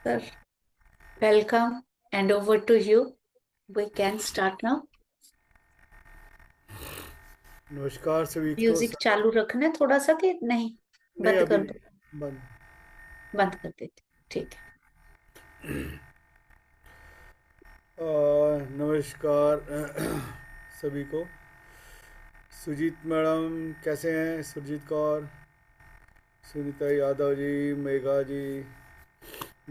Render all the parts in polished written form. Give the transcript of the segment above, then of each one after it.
Sir, welcome and over to you. We can start now. नमस्कार सभी को music चालू रखना है थोड़ा सा कि नहीं? नहीं, बंद अभी कर दो। बंद। बंद कर देते। ठीक है। नमस्कार सभी को। सुजीत मैडम कैसे हैं? सुरजीत कौर, सुनीता यादव जी, मेघा जी,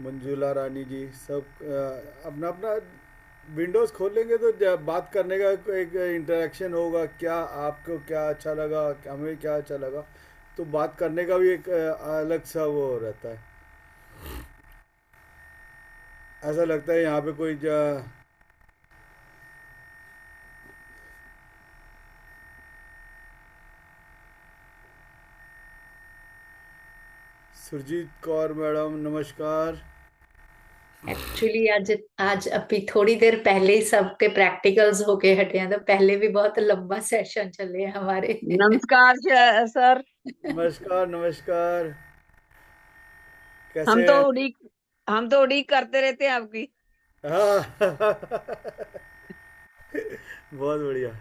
मंजुला रानी जी, सब अपना अपना विंडोज़ खोलेंगे तो बात करने का एक इंटरेक्शन होगा। क्या आपको क्या अच्छा लगा, हमें क्या अच्छा लगा, तो बात करने का भी एक अलग सा वो रहता है। ऐसा लगता है यहाँ पे कोई सुरजीत कौर मैडम नमस्कार। एक्चुअली आज आज अभी थोड़ी देर पहले ही सबके प्रैक्टिकल्स होके हटे हैं, तो पहले भी बहुत लंबा सेशन चले हैं हमारे। नमस्कार सर। नमस्कार नमस्कार। हम कैसे तो हैं? उड़ीक हम तो उड़ीक करते रहते हैं आपकी। हाँ बहुत बढ़िया।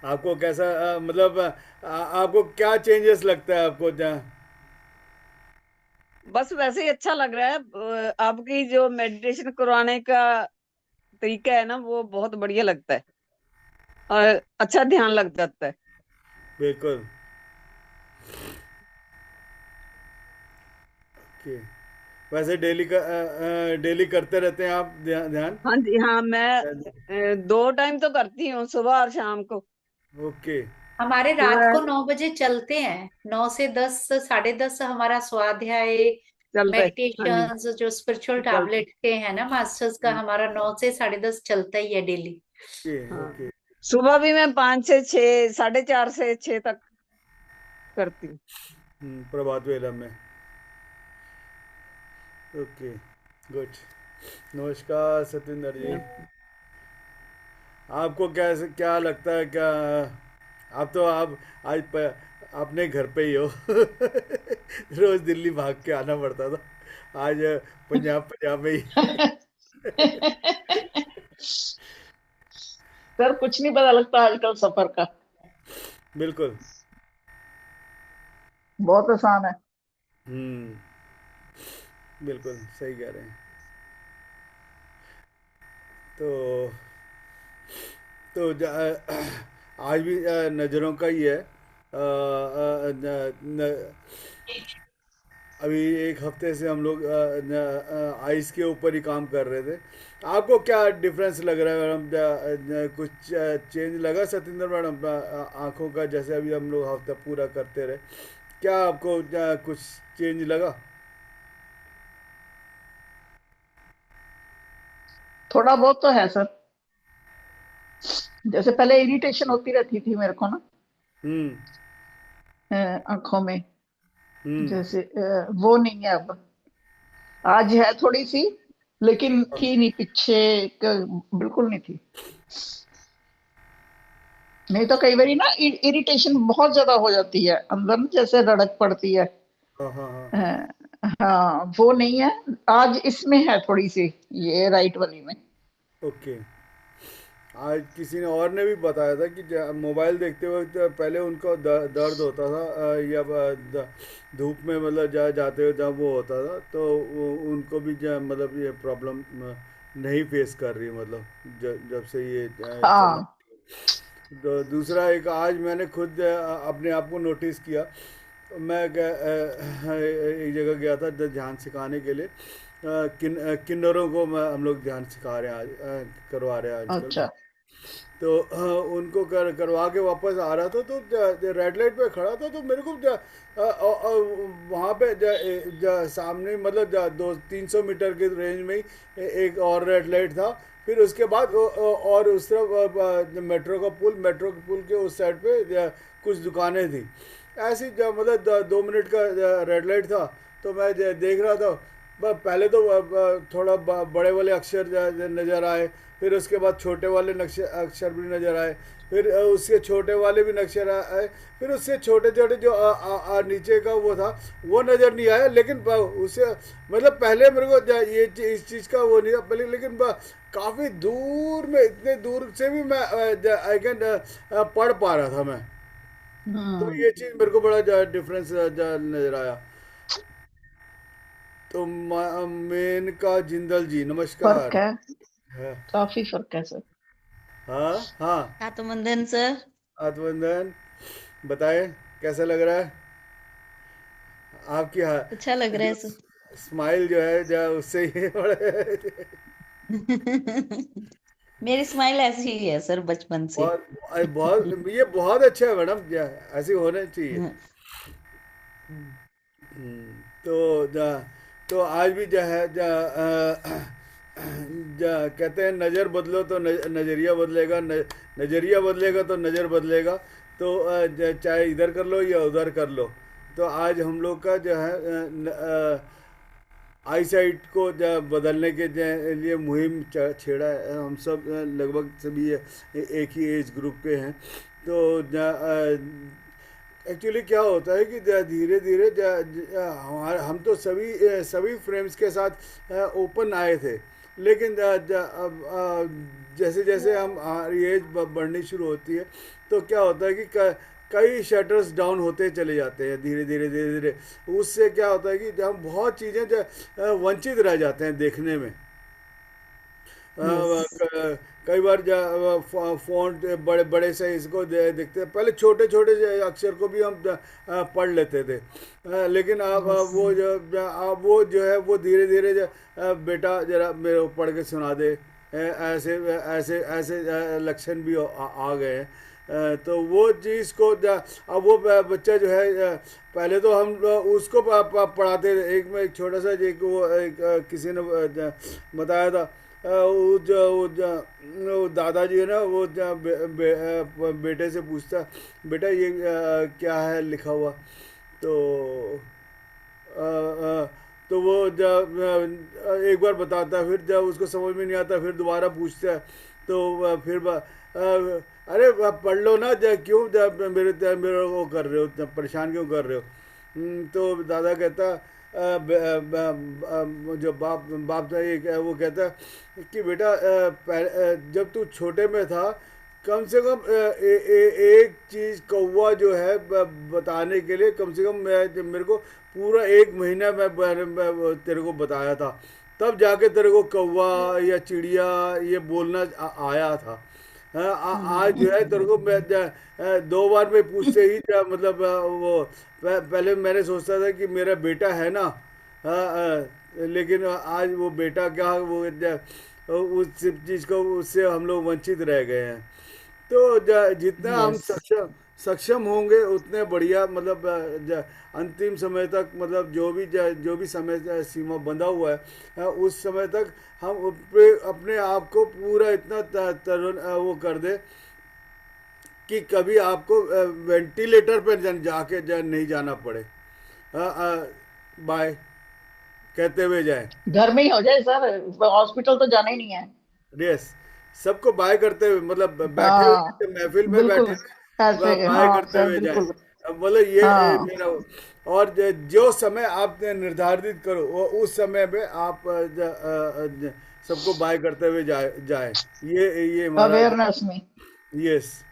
आपको कैसा मतलब आपको क्या चेंजेस लगता है आपको जहाँ? बस वैसे ही अच्छा लग रहा है। आपकी जो मेडिटेशन करवाने का तरीका है ना, वो बहुत बढ़िया लगता है और अच्छा ध्यान लग जाता है। बिल्कुल। ओके। वैसे डेली करते रहते हैं आप ध्यान? हाँ जी, हाँ, मैं 2 टाइम तो करती हूँ, सुबह और शाम को। ओके। हमारे रात को सुबह 9 बजे चलते हैं। 9 से 10, 10:30 हमारा स्वाध्याय चलता है। हाँ जी, मेडिटेशंस जो स्पिरिचुअल चलता है। टैबलेट के हैं ना मास्टर्स का, हमारा 9 से 10:30 चलता ही है डेली। ओके। हाँ, ओके। सुबह भी मैं 5 से 6, 4:30 से 6 तक करती हूँ। प्रभात वेला में। ओके। गुड। नमस्कार सत्येंद्र जी। आपको क्या क्या लगता है क्या? आप तो आप आज अपने घर पे ही हो रोज दिल्ली भाग के आना पड़ता था, आज पंजाब पंजाब में ही सर कुछ नहीं पता लगता आजकल सफर का। बिल्कुल। बहुत आसान है। हम्म। बिल्कुल सही कह रहे हैं। तो आज भी नज़रों का ही है। अभी एक हफ्ते से हम लोग आइस के ऊपर ही काम कर रहे थे। आपको क्या डिफरेंस लग रहा है मैडम? कुछ चेंज लगा सत्येंद्र मैडम आंखों का? जैसे अभी हम लोग हफ्ता पूरा करते रहे, क्या आपको कुछ चेंज लगा? थोड़ा बहुत तो है सर। जैसे पहले इरिटेशन होती रहती थी मेरे को ना, हम्म। आंखों में। हम्म। जैसे वो नहीं है अब। आज है थोड़ी सी, लेकिन थी नहीं पीछे। बिल्कुल नहीं थी। नहीं तो कई बारी ना इरिटेशन बहुत ज्यादा हो जाती है अंदर ना, जैसे रड़क पड़ती है। हाँ हाँ हाँ। अ, हाँ, वो नहीं है। आज इसमें है थोड़ी सी, ये राइट वाली में। ओके। आज किसी ने और ने भी बताया था कि मोबाइल देखते वक्त पहले उनको दर्द होता था, या धूप में मतलब जाते हुए जब वो होता था, तो उनको भी मतलब ये प्रॉब्लम नहीं फेस कर रही, मतलब जब से ये चला। हाँ। दूसरा एक आज मैंने खुद अपने आप को नोटिस किया। मैं एक जगह गया था ध्यान सिखाने के लिए। किन्नरों को हम लोग ध्यान सिखा रहे हैं आज, करवा रहे हैं आजकल। अच्छा। तो उनको करवा के वापस आ रहा था, तो रेड लाइट पे खड़ा था, तो मेरे को वहाँ पे सामने मतलब 200-300 मीटर के रेंज में ही एक और रेड लाइट था। फिर उसके बाद और उस तरफ मेट्रो के पुल के उस साइड पे कुछ दुकानें थी। ऐसी मतलब 2 मिनट का रेड लाइट था। तो मैं देख रहा था। पहले तो थोड़ा बड़े वाले अक्षर नज़र आए, फिर उसके बाद छोटे वाले नक्शे अक्षर भी नज़र आए, फिर उसके छोटे वाले भी नक्शे आए, फिर उससे छोटे छोटे जो नीचे का वो था वो नज़र नहीं आया, लेकिन उससे मतलब पहले मेरे को इस चीज़ का वो नहीं था पहले, लेकिन काफ़ी दूर में, इतने दूर से भी मैं आई कैन पढ़ पा रहा था मैं। तो हम्म। ये चीज़ मेरे को बड़ा डिफरेंस नज़र आया। तो मेनका जिंदल जी फर्क नमस्कार। है, हाँ काफी फर्क है सर। हाँ हाँ। आत्मबंधन सर। आत्मबंधन बताए कैसा लग रहा है आपकी अच्छा लग रहा जो है सर। स्माइल जो है जो उससे ही बड़े मेरी स्माइल ऐसी ही है सर बचपन से। बहुत बहुत ये बहुत अच्छा है मैडम, ऐसे होने चाहिए। तो तो आज भी जो है कहते हैं नज़र बदलो तो नज़रिया बदलेगा, नज़रिया बदलेगा तो नज़र बदलेगा। तो चाहे इधर कर लो या उधर कर लो। तो आज हम लोग का जो है आई साइट को बदलने के लिए मुहिम छेड़ा है। हम सब लगभग सभी एक ही एज ग्रुप के हैं। तो एक्चुअली क्या होता है कि धीरे धीरे हम तो सभी सभी फ्रेम्स के साथ ओपन आए थे, लेकिन अब जैसे जैसे हम हमारी एज बढ़नी शुरू होती है तो क्या होता है कि कई शटर्स डाउन होते चले जाते हैं धीरे धीरे धीरे धीरे। उससे क्या होता है कि हम बहुत चीज़ें वंचित रह जाते हैं देखने में। यस। कई बार फ़ॉन्ट बड़े बड़े से इसको दिखते हैं, पहले छोटे छोटे अक्षर को भी हम पढ़ लेते थे। लेकिन अब यस। वो जो अब वो जो है वो धीरे धीरे बेटा जरा मेरे को पढ़ के सुना दे, ऐसे ऐसे ऐसे लक्षण भी आ गए हैं। तो वो चीज़ को अब वो बच्चा जो है पहले तो हम उसको पढ़ाते थे। एक छोटा सा एक वो एक किसी ने बताया था, वो दादाजी है ना, वो बेटे से पूछता, बेटा ये क्या है लिखा हुआ। तो तो वो जब एक बार बताता है, फिर जब उसको समझ में नहीं आता फिर दोबारा पूछता है। तो फिर अरे पढ़ लो ना, क्यों मेरे वो कर रहे हो, परेशान क्यों कर रहे हो। तो दादा कहता जो बाप बाप था ये वो कहता कि बेटा जब तू छोटे में था कम से कम एक चीज़ कौवा जो है बताने के लिए कम से कम मेरे को पूरा एक महीना मैं तेरे को बताया था, तब जाके तेरे को कौवा या चिड़िया ये बोलना आया था। हाँ, आज जो है तेरे को मैं 2 बार में पूछते ही मतलब वो पहले मैंने सोचता था कि मेरा बेटा है ना। लेकिन आज वो बेटा क्या वो उस चीज़ को उससे हम लोग वंचित रह गए हैं। तो जितना हम यस। सक्षम सक्षम होंगे उतने बढ़िया, मतलब अंतिम समय तक, मतलब जो भी समय सीमा बंधा हुआ है उस समय तक हम अपने आप को पूरा इतना तरुण वो कर दे कि कभी आपको वेंटिलेटर पर जाके नहीं जाना पड़े। बाय कहते हुए जाए। घर में ही हो जाए सर, हॉस्पिटल तो जाना ही नहीं है। यस, सबको बाय करते हुए, मतलब बैठे हुए हाँ जैसे महफिल में बैठे बिल्कुल, हुए ऐसे बाय हाँ करते सर हुए जाए। बिल्कुल। अब मतलब ये हाँ मेरा। और जो समय आपने निर्धारित करो वो उस समय में आप सबको बाय करते हुए जाए। ये हमारा। अवेयरनेस में। यस।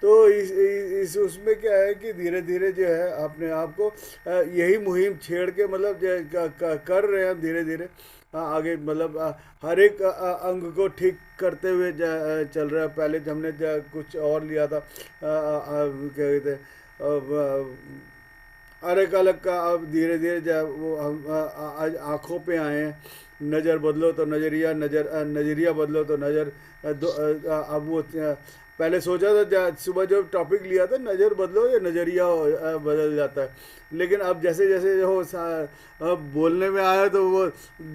तो इस उसमें क्या है कि धीरे धीरे जो है अपने आप को यही मुहिम छेड़ के, मतलब कर रहे हैं धीरे धीरे आगे, मतलब हर एक अंग को ठीक करते हुए चल रहा है। पहले हमने कुछ और लिया था, क्या कहते हैं, हर एक अलग का। अब धीरे धीरे वो हम आज आँखों पे आए हैं, नज़र बदलो तो नज़रिया, नज़रिया बदलो तो नज़र अब वो पहले सोचा था सुबह जो टॉपिक लिया था नज़र बदलो या नज़रिया बदल जाता है, लेकिन अब जैसे जैसे हो अब बोलने में आया तो वो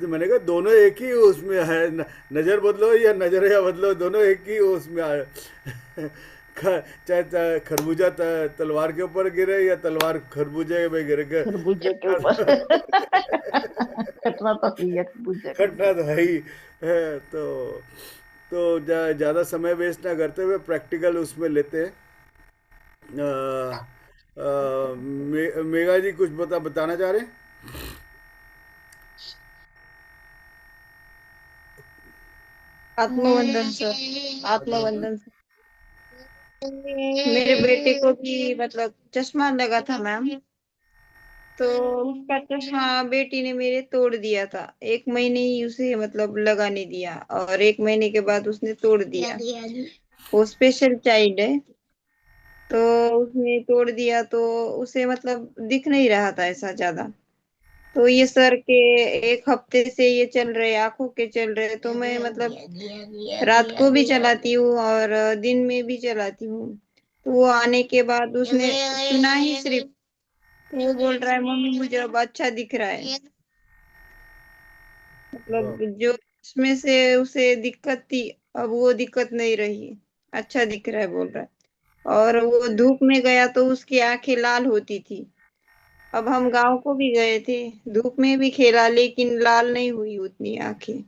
मैंने कहा दोनों एक ही उसमें है, नज़र बदलो या नज़रिया बदलो दोनों एक ही उसमें आए। चाहे खरबूजा तलवार के ऊपर गिरे या तलवार खरबूजे में गिरे खरबूजे के ऊपर कटना तो ही है खरबूजे के कटना ऊपर। तो है ही है। तो ज़्यादा समय वेस्ट ना करते हुए प्रैक्टिकल उसमें लेते हैं। मेघा जी कुछ बताना चाह रहे हैं? आत्मवंदन सर, आत्मवंदन सर। मेरे बेटे को भी मतलब चश्मा लगा था मैम, तो उसका चश्मा बेटी ने मेरे तोड़ दिया था। 1 महीने ही उसे मतलब लगाने दिया, और 1 महीने के बाद उसने तोड़ दिया। वो स्पेशल चाइल्ड है, तो उसने तोड़ दिया, तो उसे मतलब दिख नहीं रहा था ऐसा ज्यादा। तो ये सर के 1 हफ्ते से ये चल रहे, आंखों के चल रहे, तो मैं मतलब रात को भी चलाती हूँ और दिन में भी चलाती हूँ। तो वो आने के बाद उसने सुना ही सिर्फ, तो वो बोल रहा है मम्मी मुझे अब अच्छा दिख रहा है। वाह, मतलब जो इसमें से उसे दिक्कत थी, अब वो दिक्कत नहीं रही, अच्छा दिख रहा है बोल रहा है। और वो धूप में गया तो उसकी आंखें लाल होती थी। अब हम गांव को भी गए थे, धूप में भी खेला, लेकिन लाल नहीं हुई उतनी आंखें।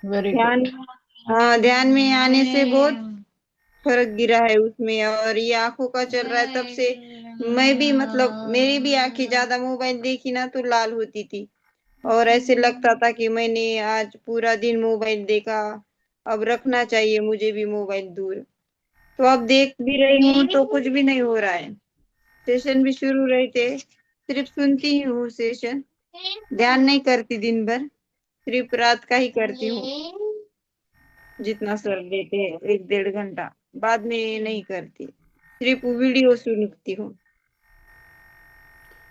वेरी ध्यान, गुड। हाँ, ध्यान में आने से बहुत फर्क गिरा है उसमें। और ये आंखों का चल रहा है तब से। मैं भी मतलब मेरी भी आंखें ज्यादा मोबाइल देखी ना तो लाल होती थी, और ऐसे लगता था कि मैंने आज पूरा दिन मोबाइल देखा, अब रखना चाहिए मुझे भी मोबाइल दूर। तो अब देख भी रही हूँ तो कुछ भी नहीं हो रहा है। सेशन भी शुरू रहते, सिर्फ सुनती ही हूँ सेशन, ध्यान नहीं करती दिन भर, सिर्फ रात का ही करती हूँ। जितना सर देते हैं 1 1.5 घंटा, बाद में नहीं करती, सिर्फ वीडियो सुनती हूँ।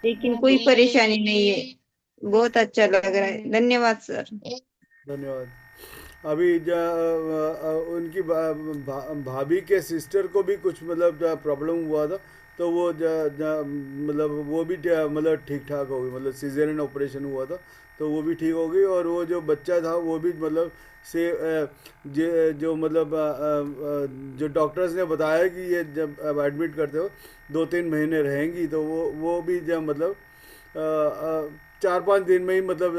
लेकिन कोई परेशानी नहीं है, बहुत अच्छा लग रहा है, धन्यवाद सर। धन्यवाद। अभी उनकी भाभी के सिस्टर को भी कुछ मतलब प्रॉब्लम हुआ था, तो वो मतलब वो भी मतलब ठीक ठाक हो गई, मतलब सिजेरियन ऑपरेशन हुआ था तो वो भी ठीक हो गई। और वो जो बच्चा था वो भी मतलब से जो मतलब जो डॉक्टर्स ने बताया कि ये जब एडमिट करते हो 2 3 महीने रहेंगी, तो वो भी जब मतलब 4 5 दिन में ही मतलब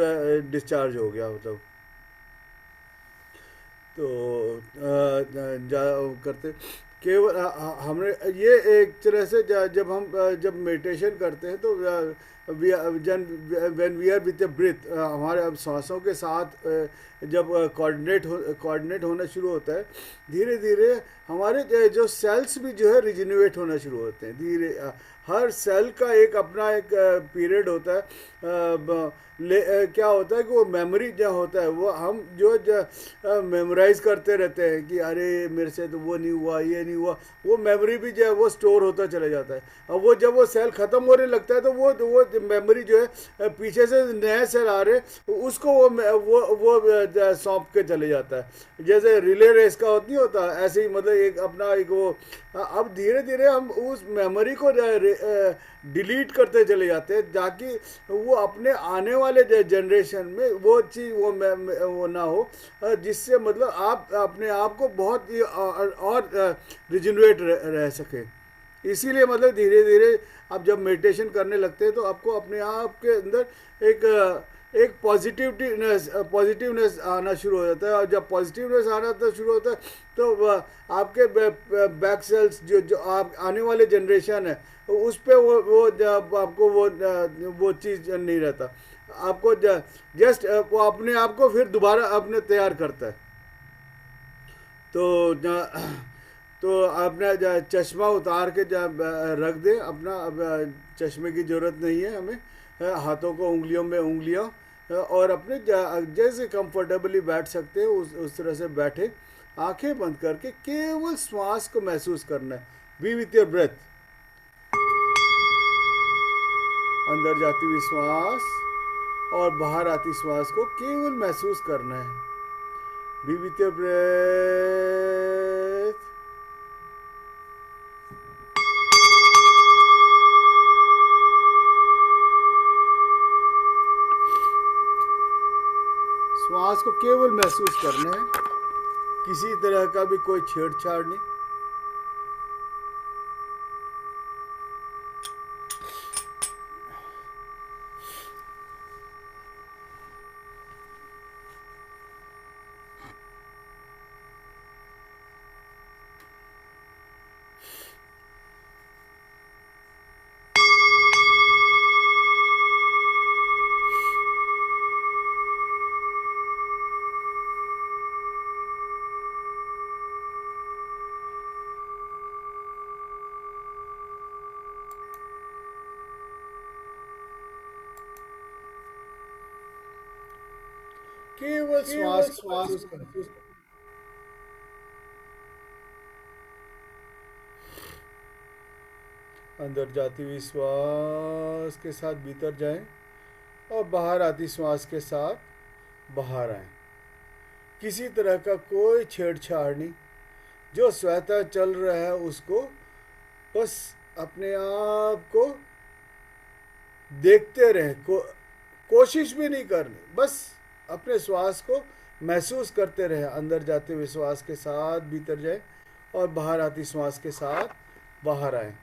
डिस्चार्ज हो गया मतलब। तो जा करते केवल हमने ये एक तरह से जब हम जब मेडिटेशन करते हैं तो when we are with the breath, हमारे अब सांसों के साथ जब कोऑर्डिनेट होना शुरू होता है, धीरे धीरे हमारे जो सेल्स भी जो है रिजिन्यूएट होना शुरू होते हैं धीरे। हर सेल का एक अपना एक पीरियड होता है। क्या होता है कि वो मेमोरी जो होता है वो हम जो मेमोराइज करते रहते हैं कि अरे मेरे से तो वो नहीं हुआ, ये नहीं हुआ, वो मेमोरी भी जो है वो स्टोर होता चला जाता है। अब वो जब वो सेल ख़त्म होने लगता है तो वो मेमोरी जो है पीछे से नए सेल आ रहे उसको वो सौंप के चले जाता है। जैसे रिले रेस का नहीं होता, ऐसे ही मतलब एक अपना एक वो अब धीरे धीरे हम उस मेमोरी को डिलीट करते चले जाते हैं ताकि वो अपने आने वाले जनरेशन में वो चीज़ वो ना हो, जिससे मतलब आप अपने आप को बहुत ही और रिजनरेट रह सके। इसीलिए मतलब धीरे धीरे आप जब मेडिटेशन करने लगते हैं तो आपको अपने आप के अंदर एक पॉजिटिवनेस आना शुरू हो जाता है। और जब पॉजिटिवनेस आना तो शुरू होता है तो आपके बैक सेल्स जो आप आने वाले जनरेशन है उस पे वो जब आपको वो चीज़ नहीं रहता, आपको जस्ट वो अपने आप को फिर दोबारा अपने तैयार करता है। तो तो अपना चश्मा उतार के जब रख दें अपना, अब चश्मे की ज़रूरत नहीं है हमें, हाथों को उंगलियों में उंगलियां, और अपने जैसे कंफर्टेबली बैठ सकते हैं उस तरह से बैठे, आंखें बंद करके केवल श्वास को महसूस करना है। बी विथ योर ब्रेथ, अंदर जाती हुई श्वास और बाहर आती श्वास को केवल महसूस करना है। Be with your breath. श्वास को केवल महसूस करना है, किसी तरह का भी कोई छेड़छाड़ नहीं। केवल श्वास को महसूस करें। अंदर जाती हुई श्वास के साथ भीतर जाएं और बाहर आती श्वास के साथ बाहर आएं। किसी तरह का कोई छेड़छाड़ नहीं, जो स्वतः चल रहा है उसको बस अपने आप को देखते रहें। कोशिश भी नहीं करनी, बस अपने श्वास को महसूस करते रहें। अंदर जाते हुए श्वास के साथ भीतर जाए और बाहर आती श्वास के साथ बाहर आए।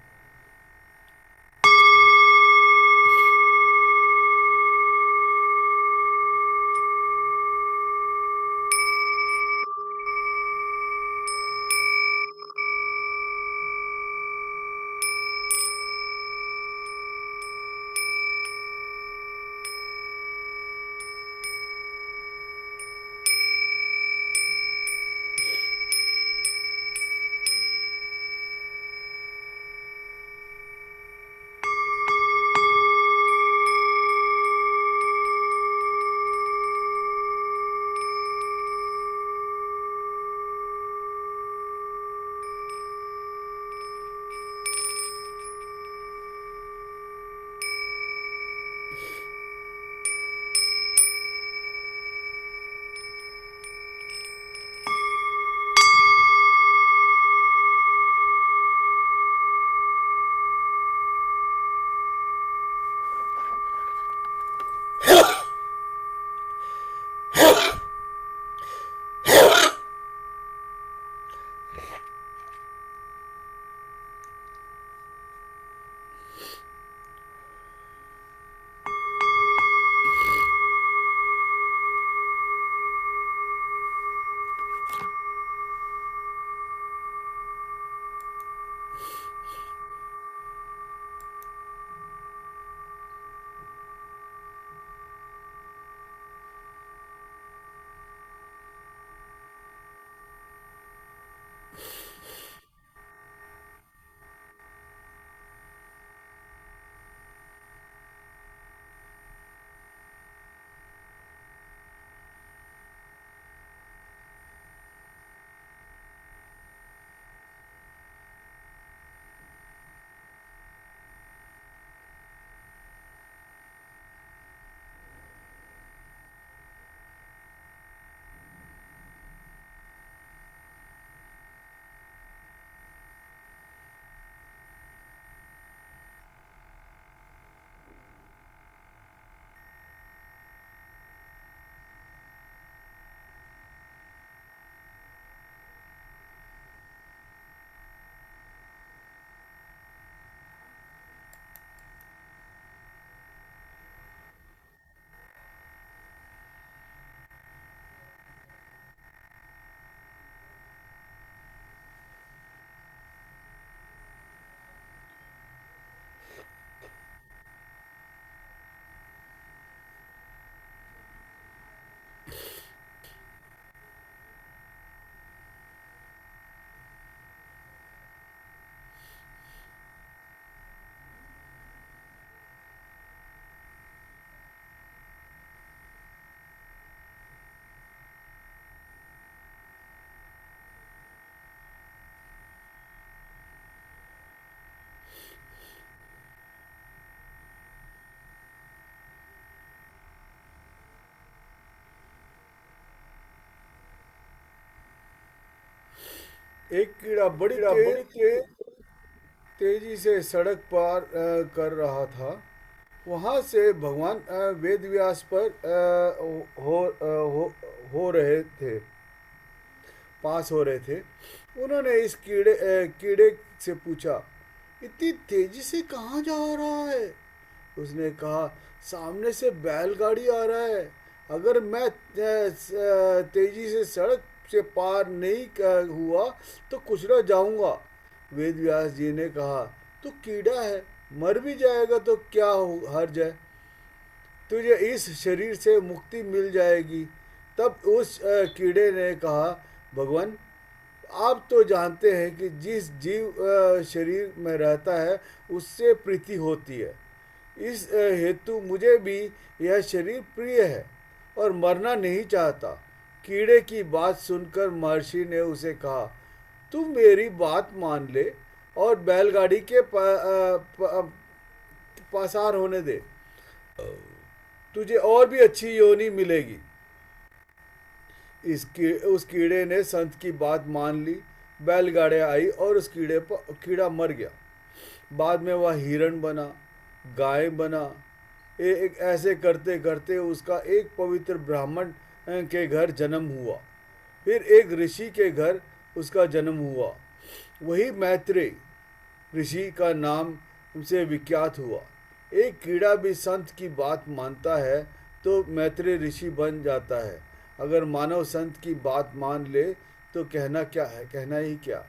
एक कीड़ा बड़ी तेजी से सड़क पार कर रहा था। वहाँ से भगवान वेद व्यास पर हो रहे थे, पास हो रहे थे। उन्होंने इस कीड़े से पूछा, इतनी तेजी से कहाँ जा रहा है? उसने कहा, सामने से बैलगाड़ी आ रहा है। अगर मैं तेजी से सड़क से पार नहीं हुआ तो कुचला जाऊंगा। वेद व्यास जी ने कहा, तू कीड़ा है, मर भी जाएगा तो क्या हर्ज है, तुझे इस शरीर से मुक्ति मिल जाएगी। तब उस कीड़े ने कहा, भगवान आप तो जानते हैं कि जिस जीव शरीर में रहता है उससे प्रीति होती है। इस हेतु मुझे भी यह शरीर प्रिय है और मरना नहीं चाहता। कीड़े की बात सुनकर महर्षि ने उसे कहा, तू मेरी बात मान ले और बैलगाड़ी के पासार होने दे, तुझे और भी अच्छी योनि मिलेगी। उस कीड़े ने संत की बात मान ली। बैलगाड़ी आई और उस कीड़ा मर गया। बाद में वह हिरण बना, गाय बना। एक ऐसे करते करते उसका एक पवित्र ब्राह्मण के घर जन्म हुआ। फिर एक ऋषि के घर उसका जन्म हुआ। वही मैत्रेय ऋषि का नाम से विख्यात हुआ। एक कीड़ा भी संत की बात मानता है तो मैत्रेय ऋषि बन जाता है। अगर मानव संत की बात मान ले तो कहना क्या है, कहना ही क्या।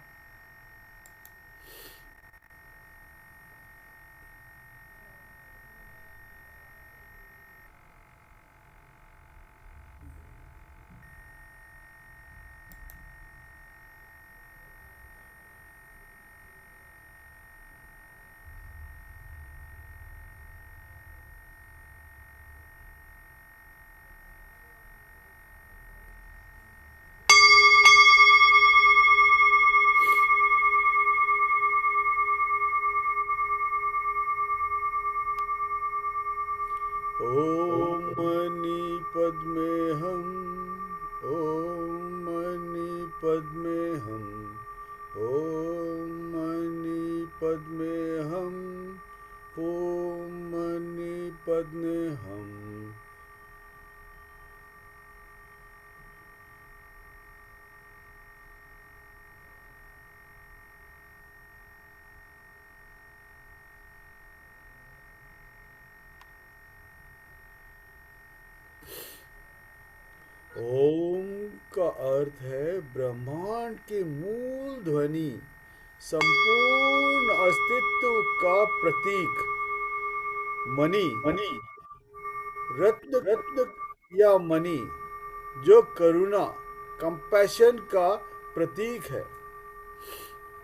ओम मणि पद्मे हम, ओम मणि पद्मे हम, ओम मणि पद्मे हम, ओम मणि पद्मे हम। ओम का अर्थ है ब्रह्मांड की मूल ध्वनि, संपूर्ण अस्तित्व का प्रतीक। मणि, रत्न रत्न या मणि जो करुणा, कंपैशन का प्रतीक है।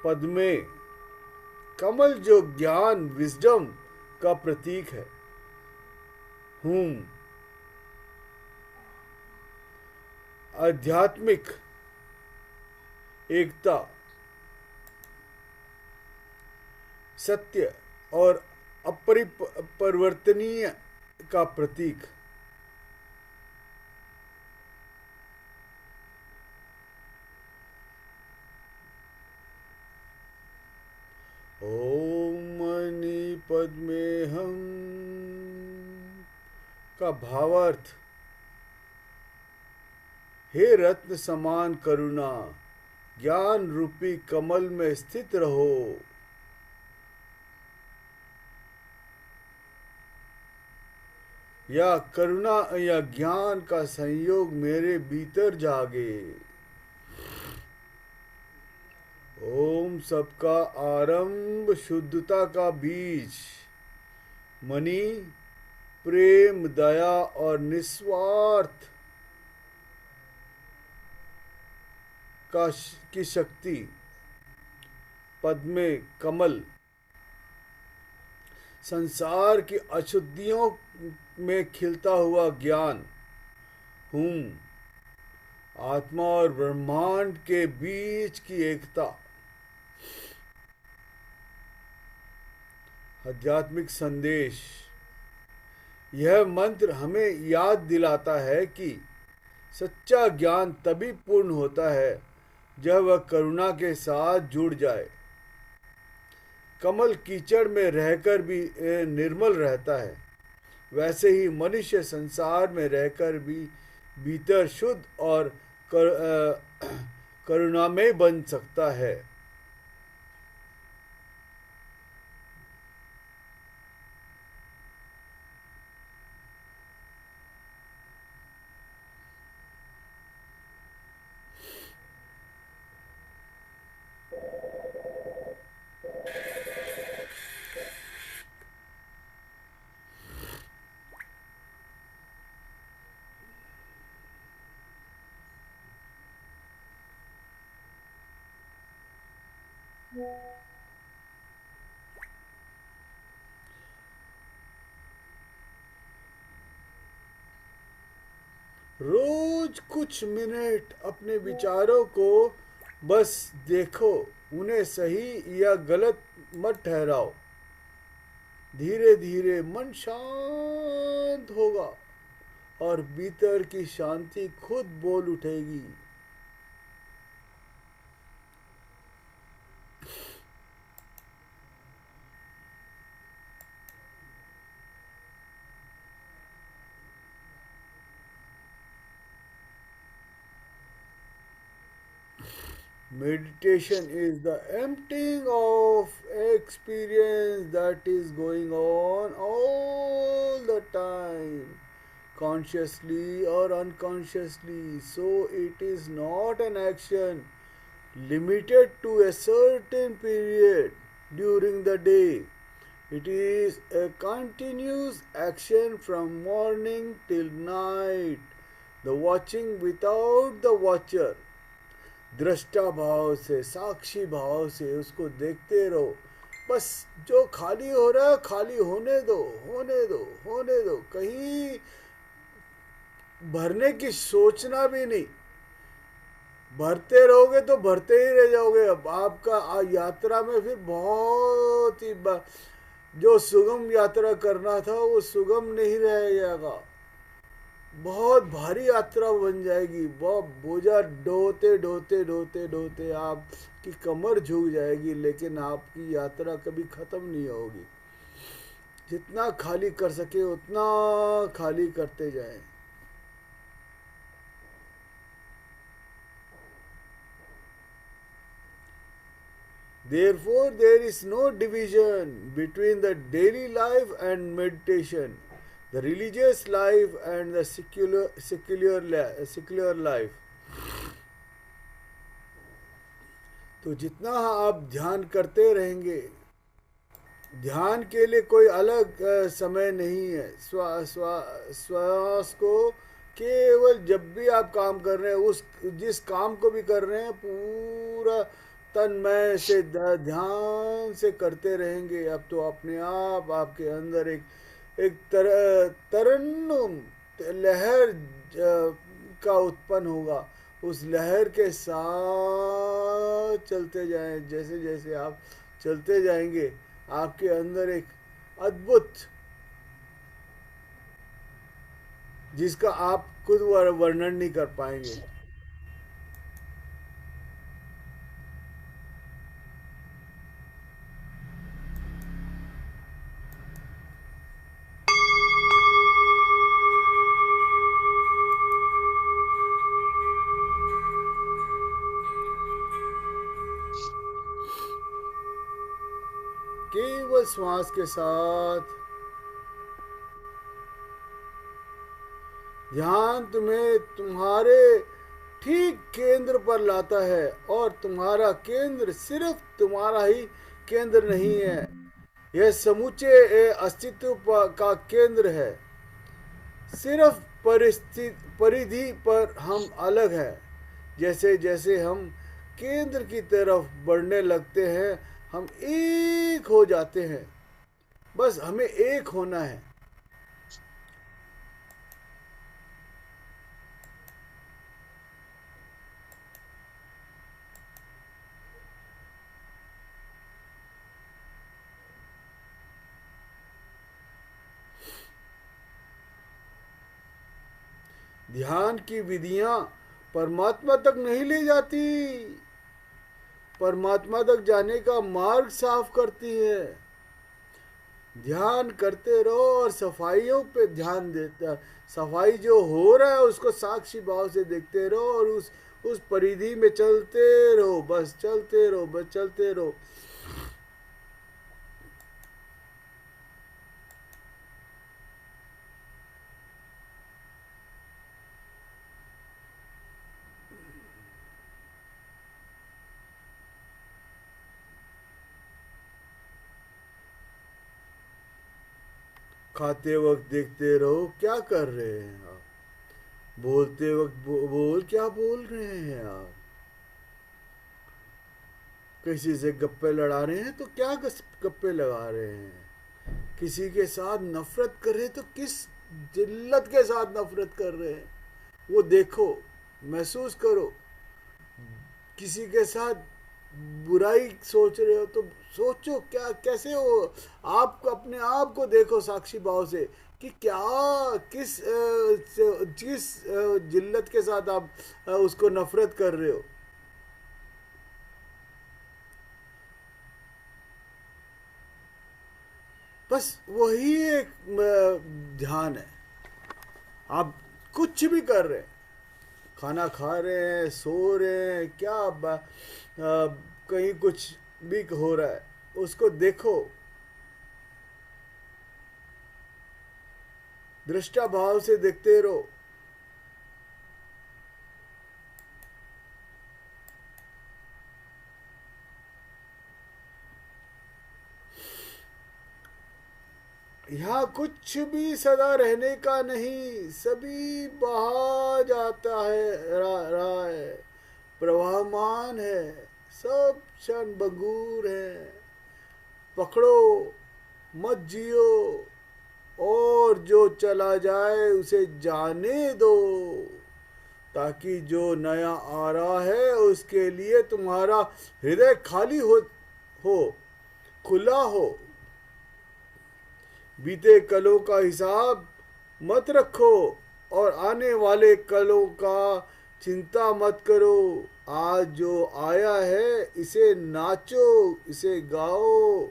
पद्मे, कमल जो ज्ञान, विजडम का प्रतीक है। हूं, आध्यात्मिक एकता, सत्य और अपरिवर्तनीय का प्रतीक। ओम मणि पद्मे हम का भावार्थ, हे रत्न समान करुणा, ज्ञान रूपी कमल में स्थित रहो। या करुणा या ज्ञान का संयोग मेरे भीतर जागे। ओम सबका आरंभ, शुद्धता का बीज। मणि, प्रेम, दया और निस्वार्थ की शक्ति। पद्मे, कमल, संसार की अशुद्धियों में खिलता हुआ ज्ञान। हूं, आत्मा और ब्रह्मांड के बीच की एकता। आध्यात्मिक संदेश, यह मंत्र हमें याद दिलाता है कि सच्चा ज्ञान तभी पूर्ण होता है जब वह करुणा के साथ जुड़ जाए। कमल कीचड़ में रहकर भी निर्मल रहता है, वैसे ही मनुष्य संसार में रहकर भी भीतर शुद्ध और करुणामय बन सकता है। रोज कुछ मिनट अपने विचारों को बस देखो, उन्हें सही या गलत मत ठहराओ। धीरे धीरे मन शांत होगा और भीतर की शांति खुद बोल उठेगी। Meditation is the emptying of experience that is going on all the time, consciously or unconsciously. So it is not an action limited to a certain period during the day. It is a continuous action from morning till night, the watching without the watcher. दृष्टा भाव से, साक्षी भाव से उसको देखते रहो। बस जो खाली हो रहा है खाली होने दो, होने दो, होने दो। कहीं भरने की सोचना भी नहीं। भरते रहोगे तो भरते ही रह जाओगे। अब आपका यात्रा में फिर बहुत ही जो सुगम यात्रा करना था वो सुगम नहीं रह जाएगा, बहुत भारी यात्रा बन जाएगी। बहुत बोझा ढोते ढोते ढोते ढोते आपकी कमर झुक जाएगी, लेकिन आपकी यात्रा कभी खत्म नहीं होगी। जितना खाली कर सके उतना खाली करते जाएं। Therefore, there is no division between the daily life and meditation, the religious life and the secular life. तो जितना आप ध्यान करते रहेंगे, ध्यान के लिए कोई अलग समय नहीं है। श्वास को केवल जब भी आप काम कर रहे हैं, उस जिस काम को भी कर रहे हैं पूरा तन्मय से ध्यान से करते रहेंगे। अब तो अपने आप आपके अंदर एक तरन्नुम लहर का उत्पन्न होगा। उस लहर के साथ चलते जाएं। जैसे जैसे आप चलते जाएंगे आपके अंदर एक अद्भुत, जिसका आप खुद वर्णन नहीं कर पाएंगे। केवल श्वास के साथ ध्यान तुम्हें तुम्हारे ठीक केंद्र पर लाता है, और तुम्हारा केंद्र सिर्फ तुम्हारा ही केंद्र नहीं है, यह समूचे अस्तित्व का केंद्र है। सिर्फ परिधि पर हम अलग हैं। जैसे जैसे हम केंद्र की तरफ बढ़ने लगते हैं हम एक हो जाते हैं। बस हमें एक होना है। ध्यान की विधियां परमात्मा तक नहीं ले जाती, परमात्मा तक जाने का मार्ग साफ करती है। ध्यान करते रहो और सफाइयों पे ध्यान देता, सफाई जो हो रहा है उसको साक्षी भाव से देखते रहो और उस परिधि में चलते रहो। बस चलते रहो, बस चलते रहो। खाते वक्त देखते रहो क्या कर रहे हैं आप, बोलते वक्त क्या बोल रहे हैं आप, किसी से गप्पे लड़ा रहे हैं तो क्या गप्पे लगा रहे हैं, किसी के साथ नफरत कर रहे हैं तो किस जिल्लत के साथ नफरत कर रहे हैं, वो देखो, महसूस करो। किसी के साथ बुराई सोच रहे हो तो सोचो क्या कैसे हो, आप अपने आप को देखो साक्षी भाव से कि क्या किस जिल्लत के साथ आप उसको नफरत कर रहे हो। बस वही एक ध्यान है। आप कुछ भी कर रहे हैं, खाना खा रहे हैं, सो रहे हैं, क्या कहीं कुछ भी हो रहा है, उसको देखो, दृष्टा भाव से देखते रहो। यहाँ कुछ भी सदा रहने का नहीं, सभी बहा जाता है, रहा है, प्रवाहमान है, सब क्षण बंगूर है। पकड़ो, मत जियो, और जो चला जाए उसे जाने दो, ताकि जो नया आ रहा है उसके लिए तुम्हारा हृदय खाली हो खुला हो। बीते कलों का हिसाब मत रखो और आने वाले कलों का चिंता मत करो। आज जो आया है इसे नाचो, इसे गाओ,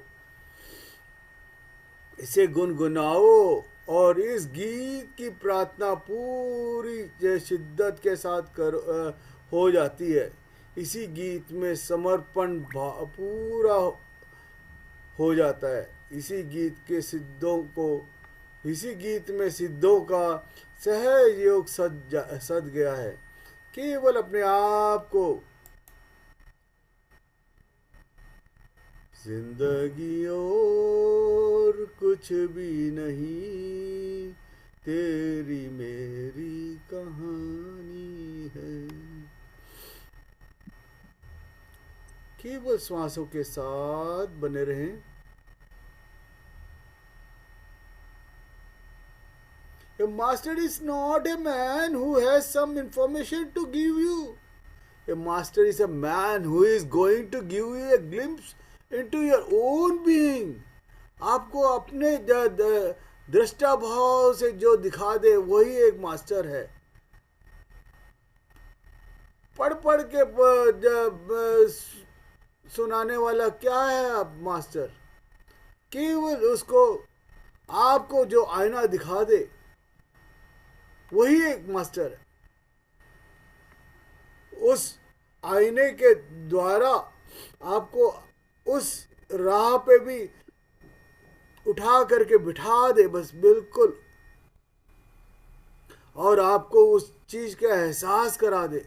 इसे गुनगुनाओ, और इस गीत की प्रार्थना पूरी शिद्दत के साथ हो जाती है। इसी गीत में समर्पण पूरा हो जाता है। इसी गीत में सिद्धों का सहयोग सद गया है। केवल अपने आप को जिंदगी और कुछ भी नहीं, तेरी मेरी कहानी है। केवल श्वासों के साथ बने रहें। A master is not a man who has some information to give you. A master is a man who is going to give you a glimpse into your own being. आपको अपने दृष्टा भाव से जो दिखा दे वही एक मास्टर है। पढ़ पढ़ के सुनाने वाला क्या है अब मास्टर? केवल उसको आपको जो आईना दिखा दे वही एक मास्टर है। उस आईने के द्वारा आपको उस राह पे भी उठा करके बिठा दे बस बिल्कुल, और आपको उस चीज का एहसास करा दे।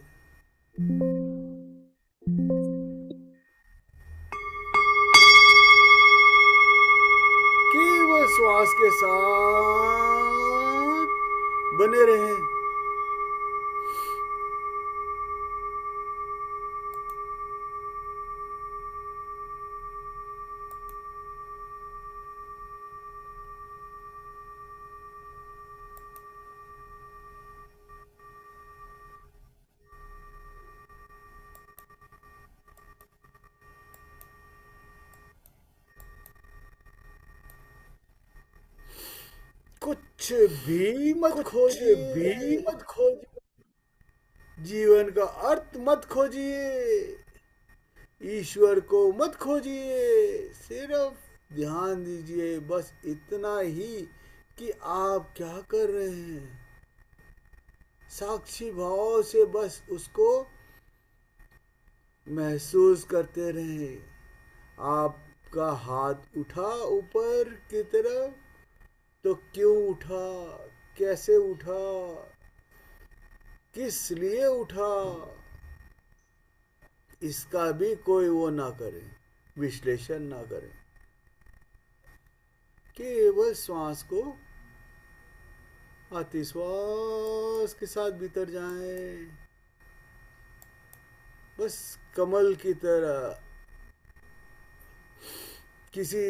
केवल श्वास के साथ बने रहें। कुछ भी मत खोजिए, जीवन का अर्थ मत खोजिए, ईश्वर को मत खोजिए, सिर्फ ध्यान दीजिए बस इतना ही कि आप क्या कर रहे हैं। साक्षी भाव से बस उसको महसूस करते रहें। आपका हाथ उठा ऊपर की तरफ तो क्यों उठा, कैसे उठा, किस लिए उठा, इसका भी कोई वो ना करे, विश्लेषण ना करे। केवल श्वास को आती श्वास के साथ भीतर जाएं, बस कमल की तरह। किसी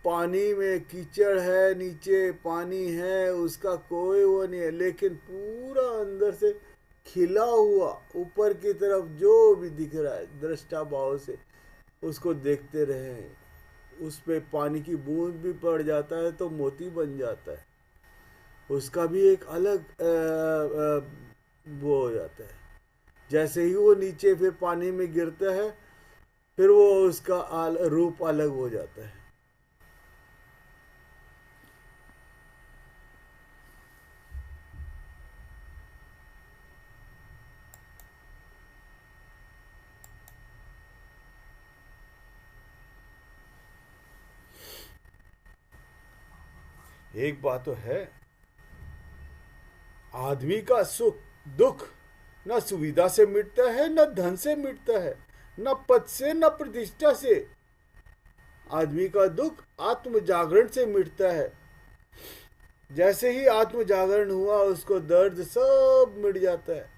पानी में कीचड़ है, नीचे पानी है, उसका कोई वो नहीं है, लेकिन पूरा अंदर से खिला हुआ ऊपर की तरफ जो भी दिख रहा है, दृष्टा भाव से उसको देखते रहे। उस पे पानी की बूंद भी पड़ जाता है तो मोती बन जाता है, उसका भी एक अलग वो हो जाता है। जैसे ही वो नीचे फिर पानी में गिरता है, फिर वो उसका रूप अलग हो जाता है। एक बात तो है, आदमी का सुख दुख न सुविधा से मिटता है, न धन से मिटता है, न पद से, न प्रतिष्ठा से। आदमी का दुख आत्म जागरण से मिटता है। जैसे ही आत्म जागरण हुआ, उसको दर्द सब मिट जाता है।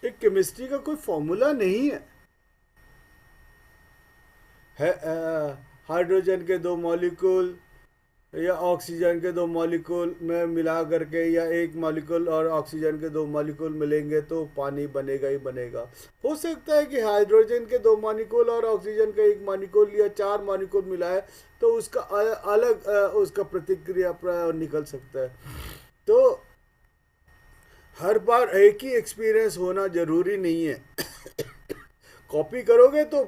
एक केमिस्ट्री का कोई फॉर्मूला नहीं है, हाइड्रोजन के दो मॉलिक्यूल या ऑक्सीजन के दो मॉलिक्यूल में मिला करके, या एक मॉलिक्यूल और ऑक्सीजन के दो मॉलिक्यूल मिलेंगे तो पानी बनेगा ही बनेगा। हो सकता है कि हाइड्रोजन के दो मॉलिक्यूल और ऑक्सीजन का एक मॉलिक्यूल या चार मॉलिक्यूल मिलाए तो उसका अलग उसका प्रतिक्रिया निकल सकता है। तो हर बार एक ही एक्सपीरियंस होना जरूरी नहीं है। कॉपी करोगे तो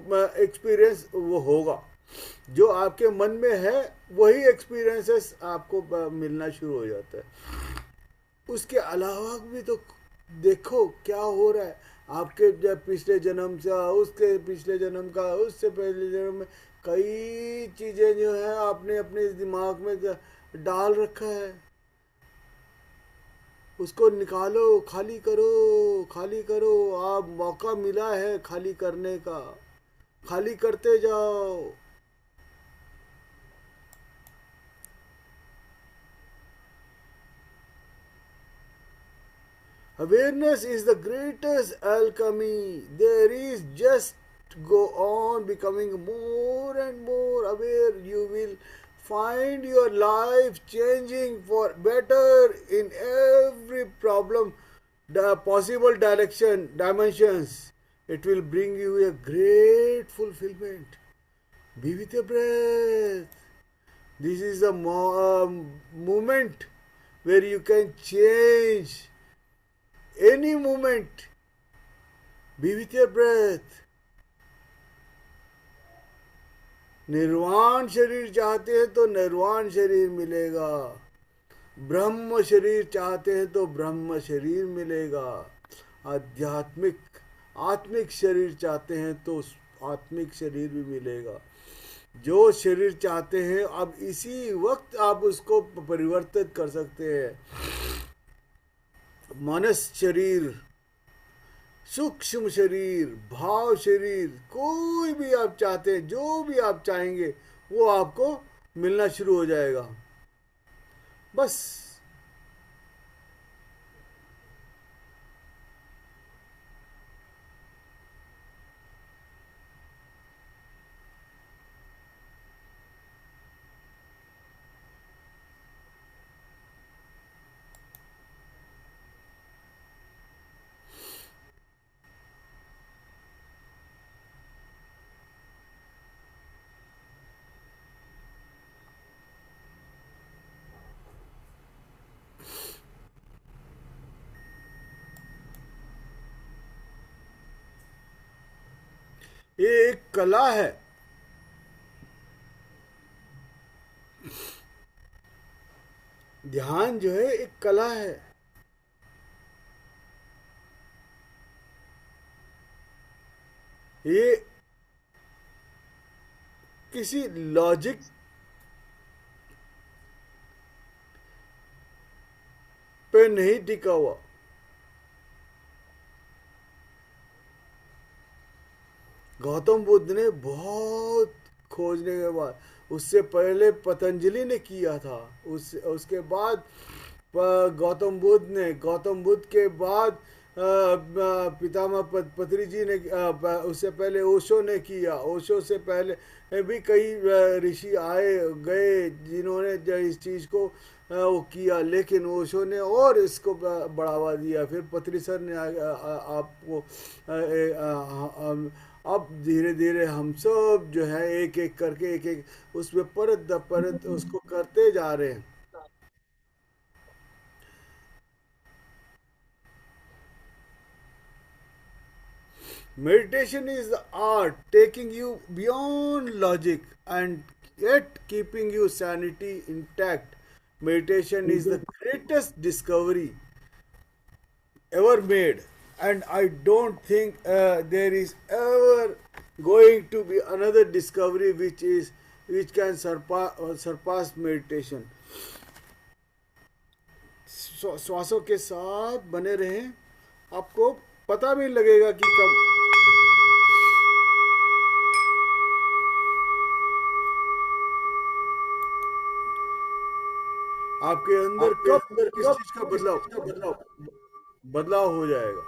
एक्सपीरियंस वो होगा, जो आपके मन में है वही एक्सपीरियंसेस आपको मिलना शुरू हो जाता है। उसके अलावा भी तो देखो क्या हो रहा है आपके पिछले जन्म से, उसके पिछले जन्म का, उससे पहले जन्म में कई चीजें जो है आपने अपने दिमाग में डाल रखा है। उसको निकालो, खाली करो, खाली करो। आप मौका मिला है खाली करने का, खाली करते जाओ। Awareness is the greatest alchemy. There is just go on becoming more and more aware. You will find your life changing for better in every problem, the possible dimensions. It will bring you a great fulfillment. Be with your breath. This is a moment where you can change any moment. Be with your breath. निर्वाण शरीर चाहते हैं तो निर्वाण शरीर मिलेगा, ब्रह्म शरीर चाहते हैं तो ब्रह्म शरीर मिलेगा, आत्मिक शरीर चाहते हैं तो आत्मिक शरीर भी मिलेगा। जो शरीर चाहते हैं अब इसी वक्त आप उसको परिवर्तित कर सकते हैं। मानस शरीर, सूक्ष्म शरीर, भाव शरीर, कोई भी आप चाहते हैं, जो भी आप चाहेंगे वो आपको मिलना शुरू हो जाएगा। बस ये एक कला है। ध्यान जो है एक कला है। ये किसी लॉजिक पे नहीं टिका हुआ। गौतम बुद्ध ने बहुत खोजने के बाद, उससे पहले पतंजलि ने किया था, उसके बाद गौतम बुद्ध के बाद पितामह पत्री जी ने, उससे पहले ओशो ने किया, ओशो से पहले भी कई ऋषि आए गए जिन्होंने इस चीज़ को वो किया, लेकिन ओशो ने और इसको बढ़ावा दिया। फिर पत्री सर ने आपको अब धीरे धीरे हम सब जो है एक एक करके एक एक उसमें परत दर परत उसको करते जा रहे हैं। Meditation is the art taking you beyond logic and yet keeping your sanity intact. Meditation is the greatest discovery ever made, and I don't think there is ever going to be another discovery which can surpass meditation. श्वासों के साथ बने रहें, आपको पता भी लगेगा कि कब आपके अंदर कब किस चीज का बदलाव हो जाएगा।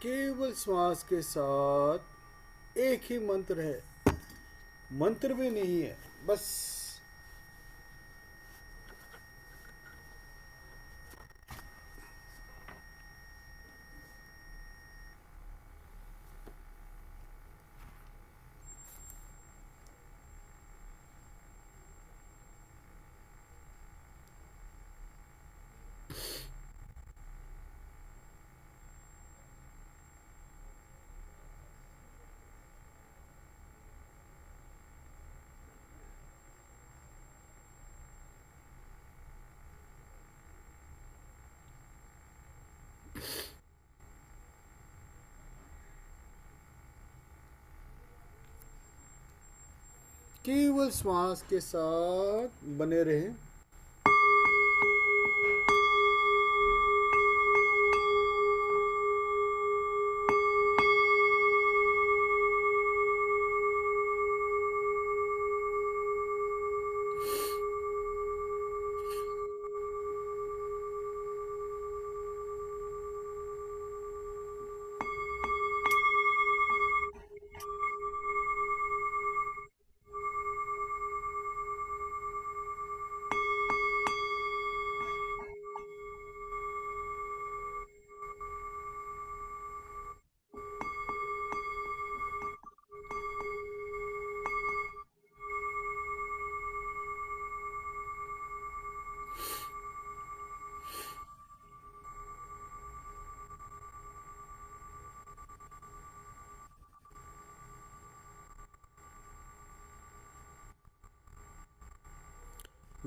केवल श्वास के साथ एक ही मंत्र है, मंत्र भी नहीं है, बस केवल श्वास के साथ बने रहें।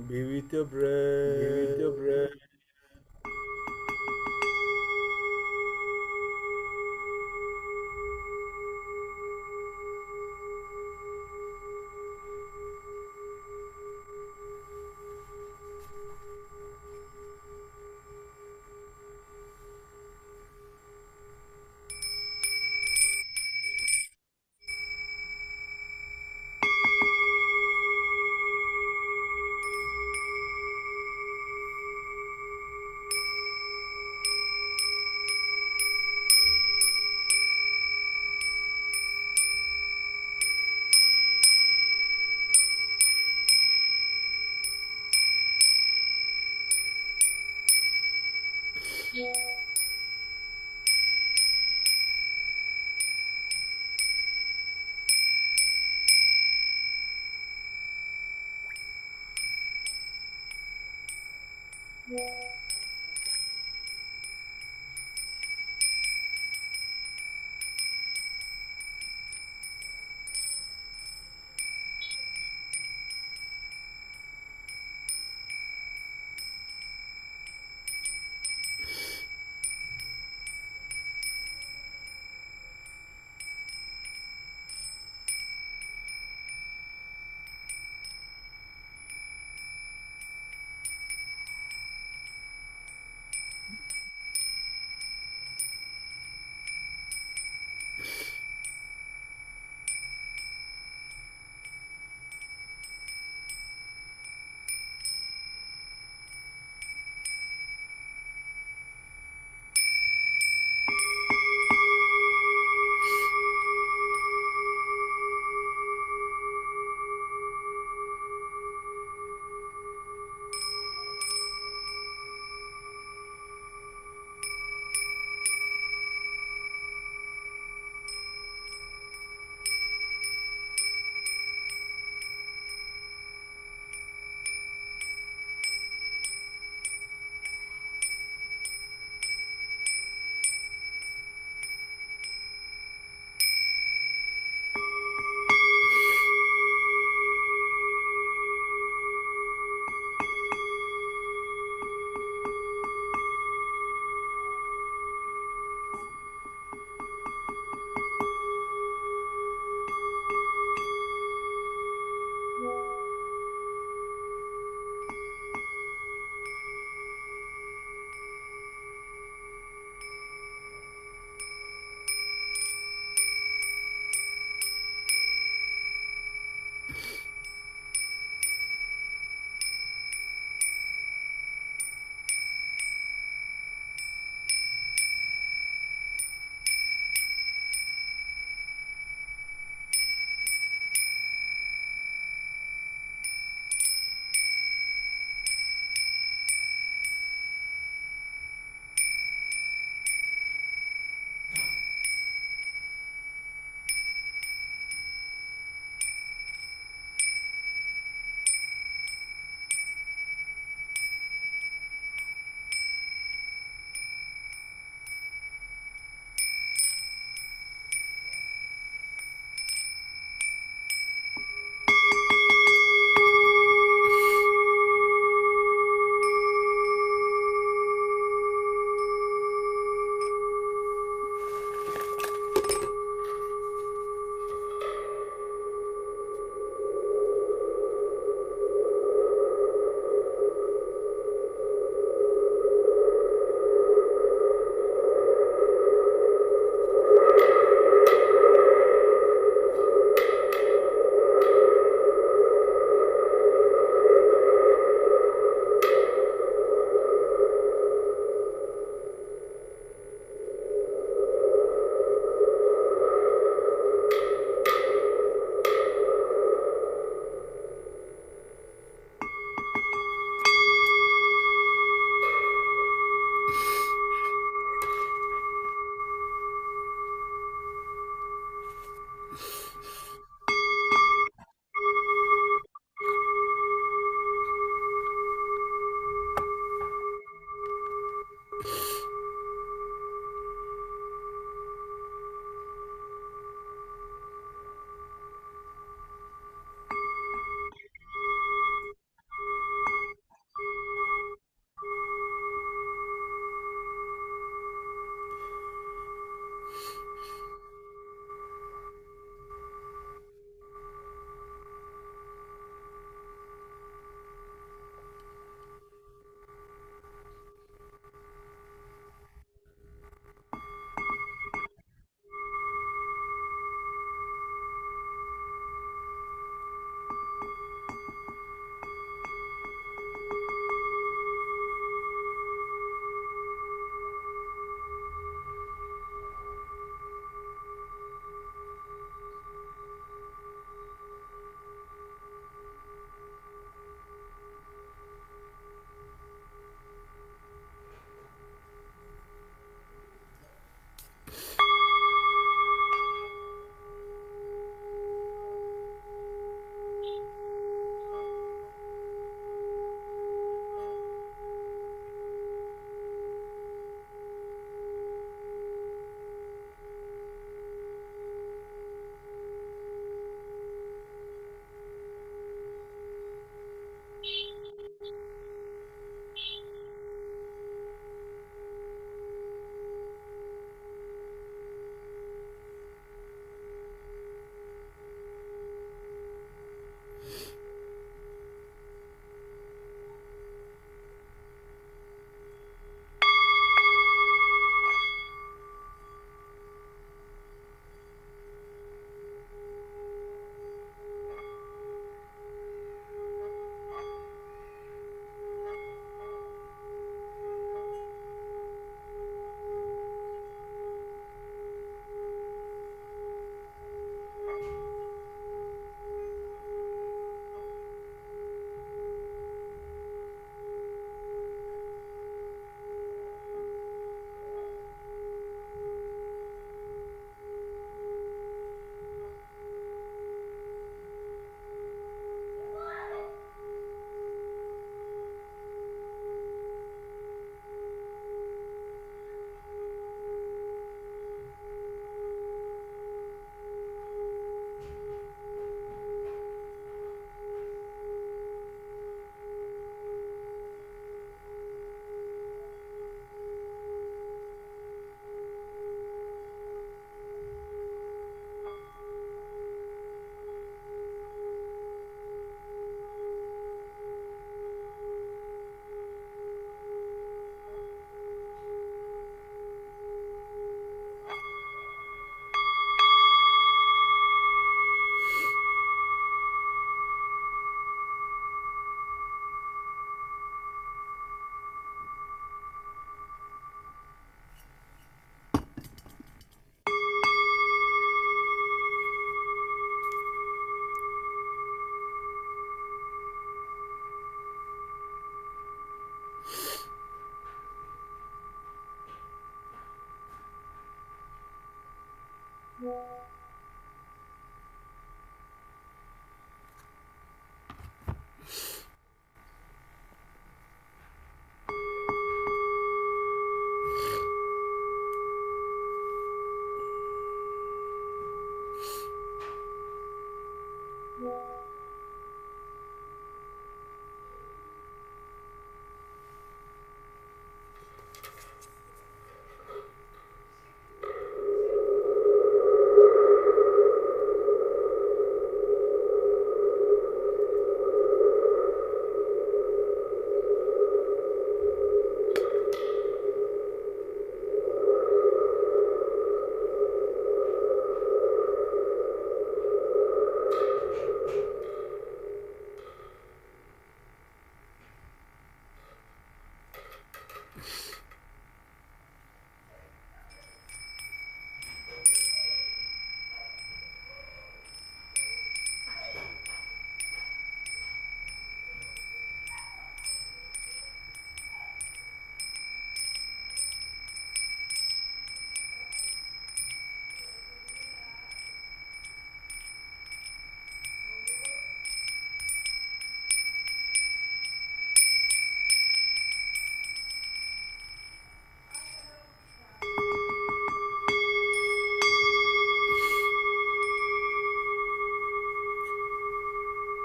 Be with your breath. Be with your breath.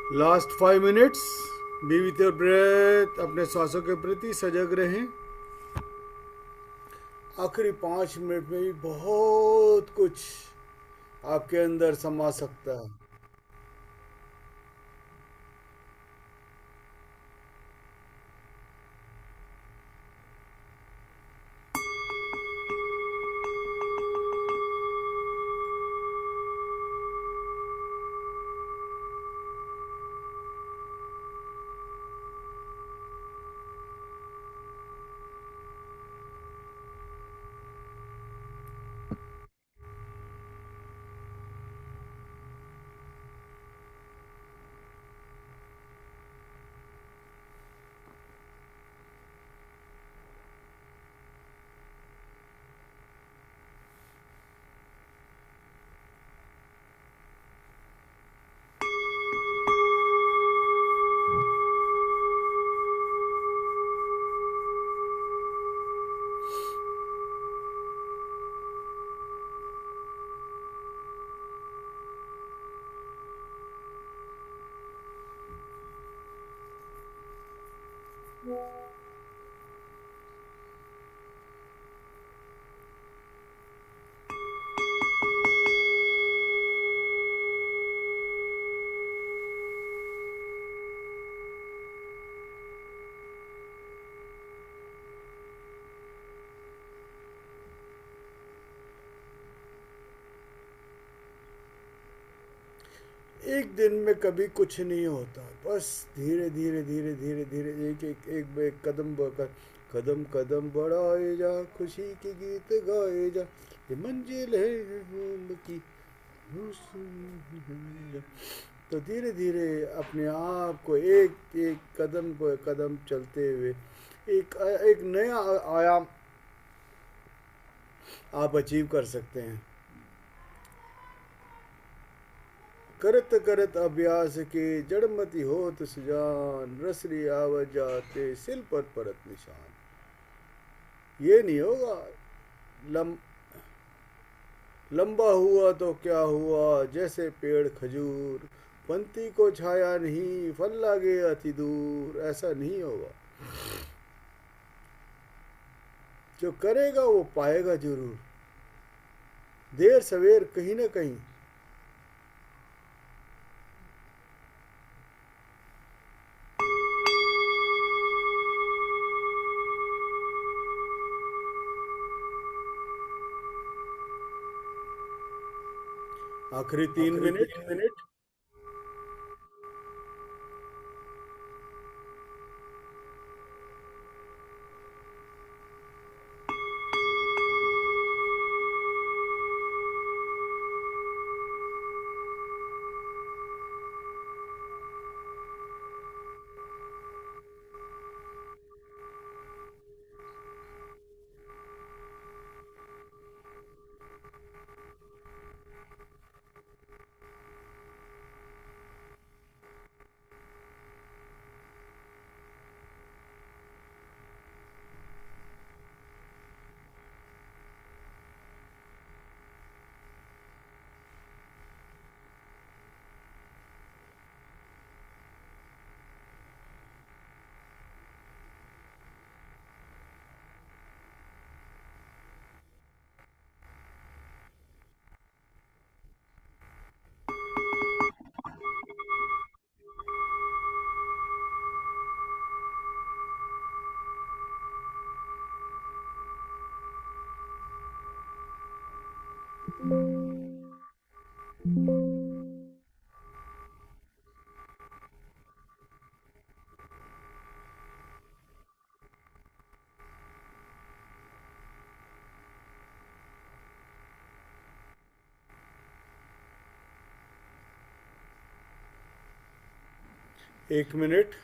Last 5 minutes, be with your breath, अपने श्वासों के प्रति सजग रहें। आखिरी 5 मिनट में भी बहुत कुछ आपके अंदर समा सकता है। एक दिन में कभी कुछ नहीं होता, बस धीरे धीरे धीरे धीरे धीरे एक कदम बढ़कर कदम कदम बढ़ाए जा, खुशी के गीत गाए जा, ये मंजिल है फूल की। तो धीरे धीरे अपने आप को एक एक कदम को कदम चलते हुए एक एक नया आयाम आप अचीव कर सकते हैं। करत करत अभ्यास के जड़मती होत सुजान, रसरी आवत जाते सिल पर परत निशान। ये नहीं होगा लंबा हुआ तो क्या हुआ, जैसे पेड़ खजूर, पंक्ति को छाया नहीं फल लागे अति दूर। ऐसा नहीं होगा। जो करेगा वो पाएगा जरूर, देर सवेर कहीं ना कहीं। आखिरी 3 मिनट। एक मिनट।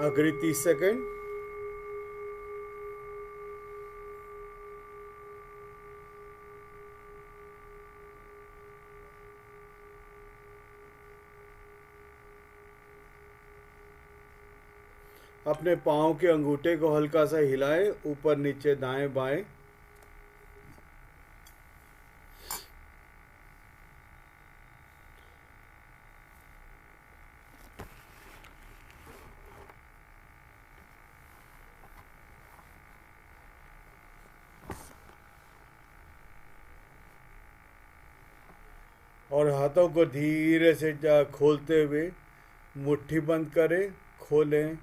आखिरी 30 सेकंड। अपने पाँव के अंगूठे को हल्का सा हिलाएं, ऊपर नीचे दाएं बाएं। और हाथों को धीरे से खोलते हुए मुट्ठी बंद करें, खोलें।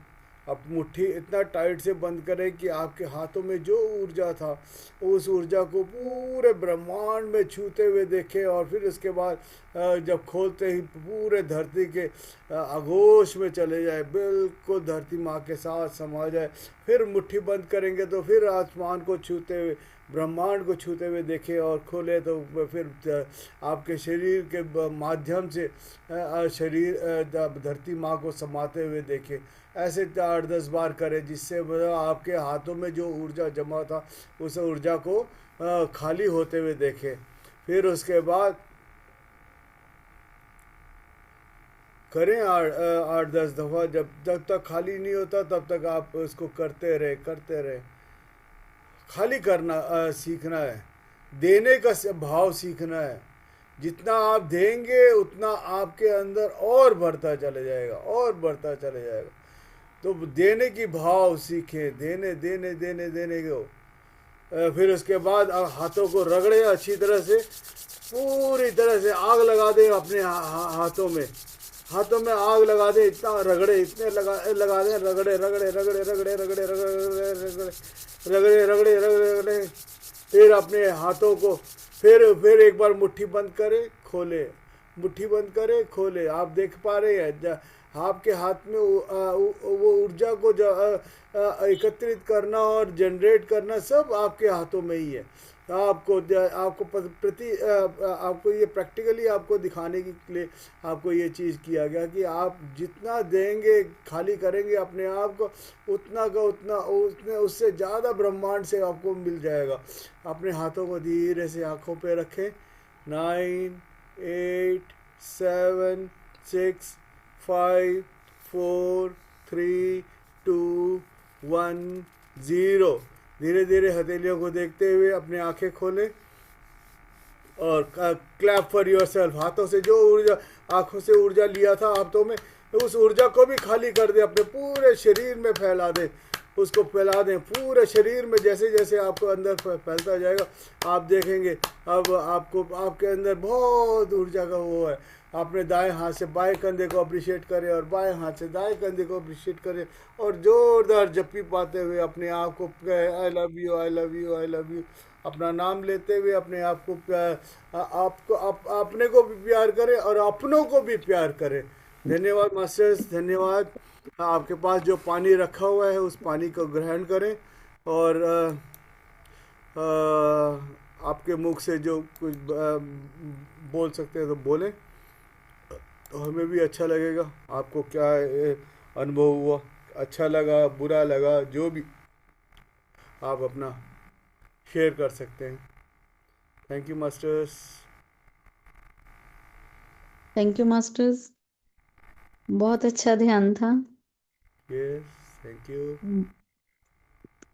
अब मुट्ठी इतना टाइट से बंद करें कि आपके हाथों में जो ऊर्जा था उस ऊर्जा को पूरे ब्रह्मांड में छूते हुए देखें। और फिर उसके बाद जब खोलते ही पूरे धरती के आगोश में चले जाए, बिल्कुल धरती माँ के साथ समा जाए। फिर मुट्ठी बंद करेंगे तो फिर आसमान को छूते हुए, ब्रह्मांड को छूते हुए देखें। और खोले तो फिर आपके शरीर के माध्यम से धरती माँ को समाते हुए देखें। ऐसे 8-10 बार करें, जिससे आपके हाथों में जो ऊर्जा जमा था उस ऊर्जा को खाली होते हुए देखें। फिर उसके बाद करें 8-10 दफ़ा। जब तक खाली नहीं होता तब तक आप उसको करते रहे। खाली करना सीखना है, देने का भाव सीखना है। जितना आप देंगे उतना आपके अंदर और बढ़ता चले जाएगा। तो देने की भाव सीखें, देने को। फिर उसके बाद हाथों को रगड़े अच्छी तरह से, पूरी तरह से आग लगा दें अपने हाथों में आग लगा दें। इतना रगड़े, इतने लगा दें, रगड़े। फिर अपने हाथों को फिर एक बार मुट्ठी बंद करें, खोले। आप देख पा रहे हैं आपके हाथ में वो ऊर्जा को एकत्रित करना और जनरेट करना सब आपके हाथों में ही है। आपको ये प्रैक्टिकली आपको दिखाने के लिए आपको ये चीज़ किया गया कि आप जितना देंगे, खाली करेंगे अपने आप को, उतना उससे ज़्यादा ब्रह्मांड से आपको मिल जाएगा। अपने हाथों को धीरे से आंखों पे रखें। 9, 8, 7, 6, 5, 4, 3, 2, 1, 0। धीरे धीरे हथेलियों को देखते हुए अपनी आंखें खोलें और क्लैप फॉर योरसेल्फ। हाथों से जो ऊर्जा, आंखों से ऊर्जा लिया था हाथों में, उस ऊर्जा को भी खाली कर दें, अपने पूरे शरीर में फैला दें। उसको फैला दें पूरे शरीर में। जैसे जैसे आपको अंदर फैलता जाएगा आप देखेंगे अब आपके अंदर बहुत ऊर्जा का वो है। अपने दाएं हाथ से बाएं कंधे को अप्रिशिएट करें और बाएं हाथ से दाएं कंधे को अप्रिशिएट करें और जोरदार जप्पी पाते हुए अपने आप को I love you, I love you, I love you अपना नाम लेते हुए अपने आप को अपने को भी प्यार करें और अपनों को भी प्यार करें। धन्यवाद मास्टर्स, धन्यवाद। आपके पास जो पानी रखा हुआ है उस पानी को ग्रहण करें और आपके मुख से जो कुछ बोल सकते हैं तो बोलें, तो हमें भी अच्छा लगेगा। आपको क्या अनुभव हुआ, अच्छा लगा, बुरा लगा, जो भी आप अपना शेयर कर सकते हैं। Thank you masters. Thank you masters, बहुत अच्छा ध्यान था। Yes, thank you.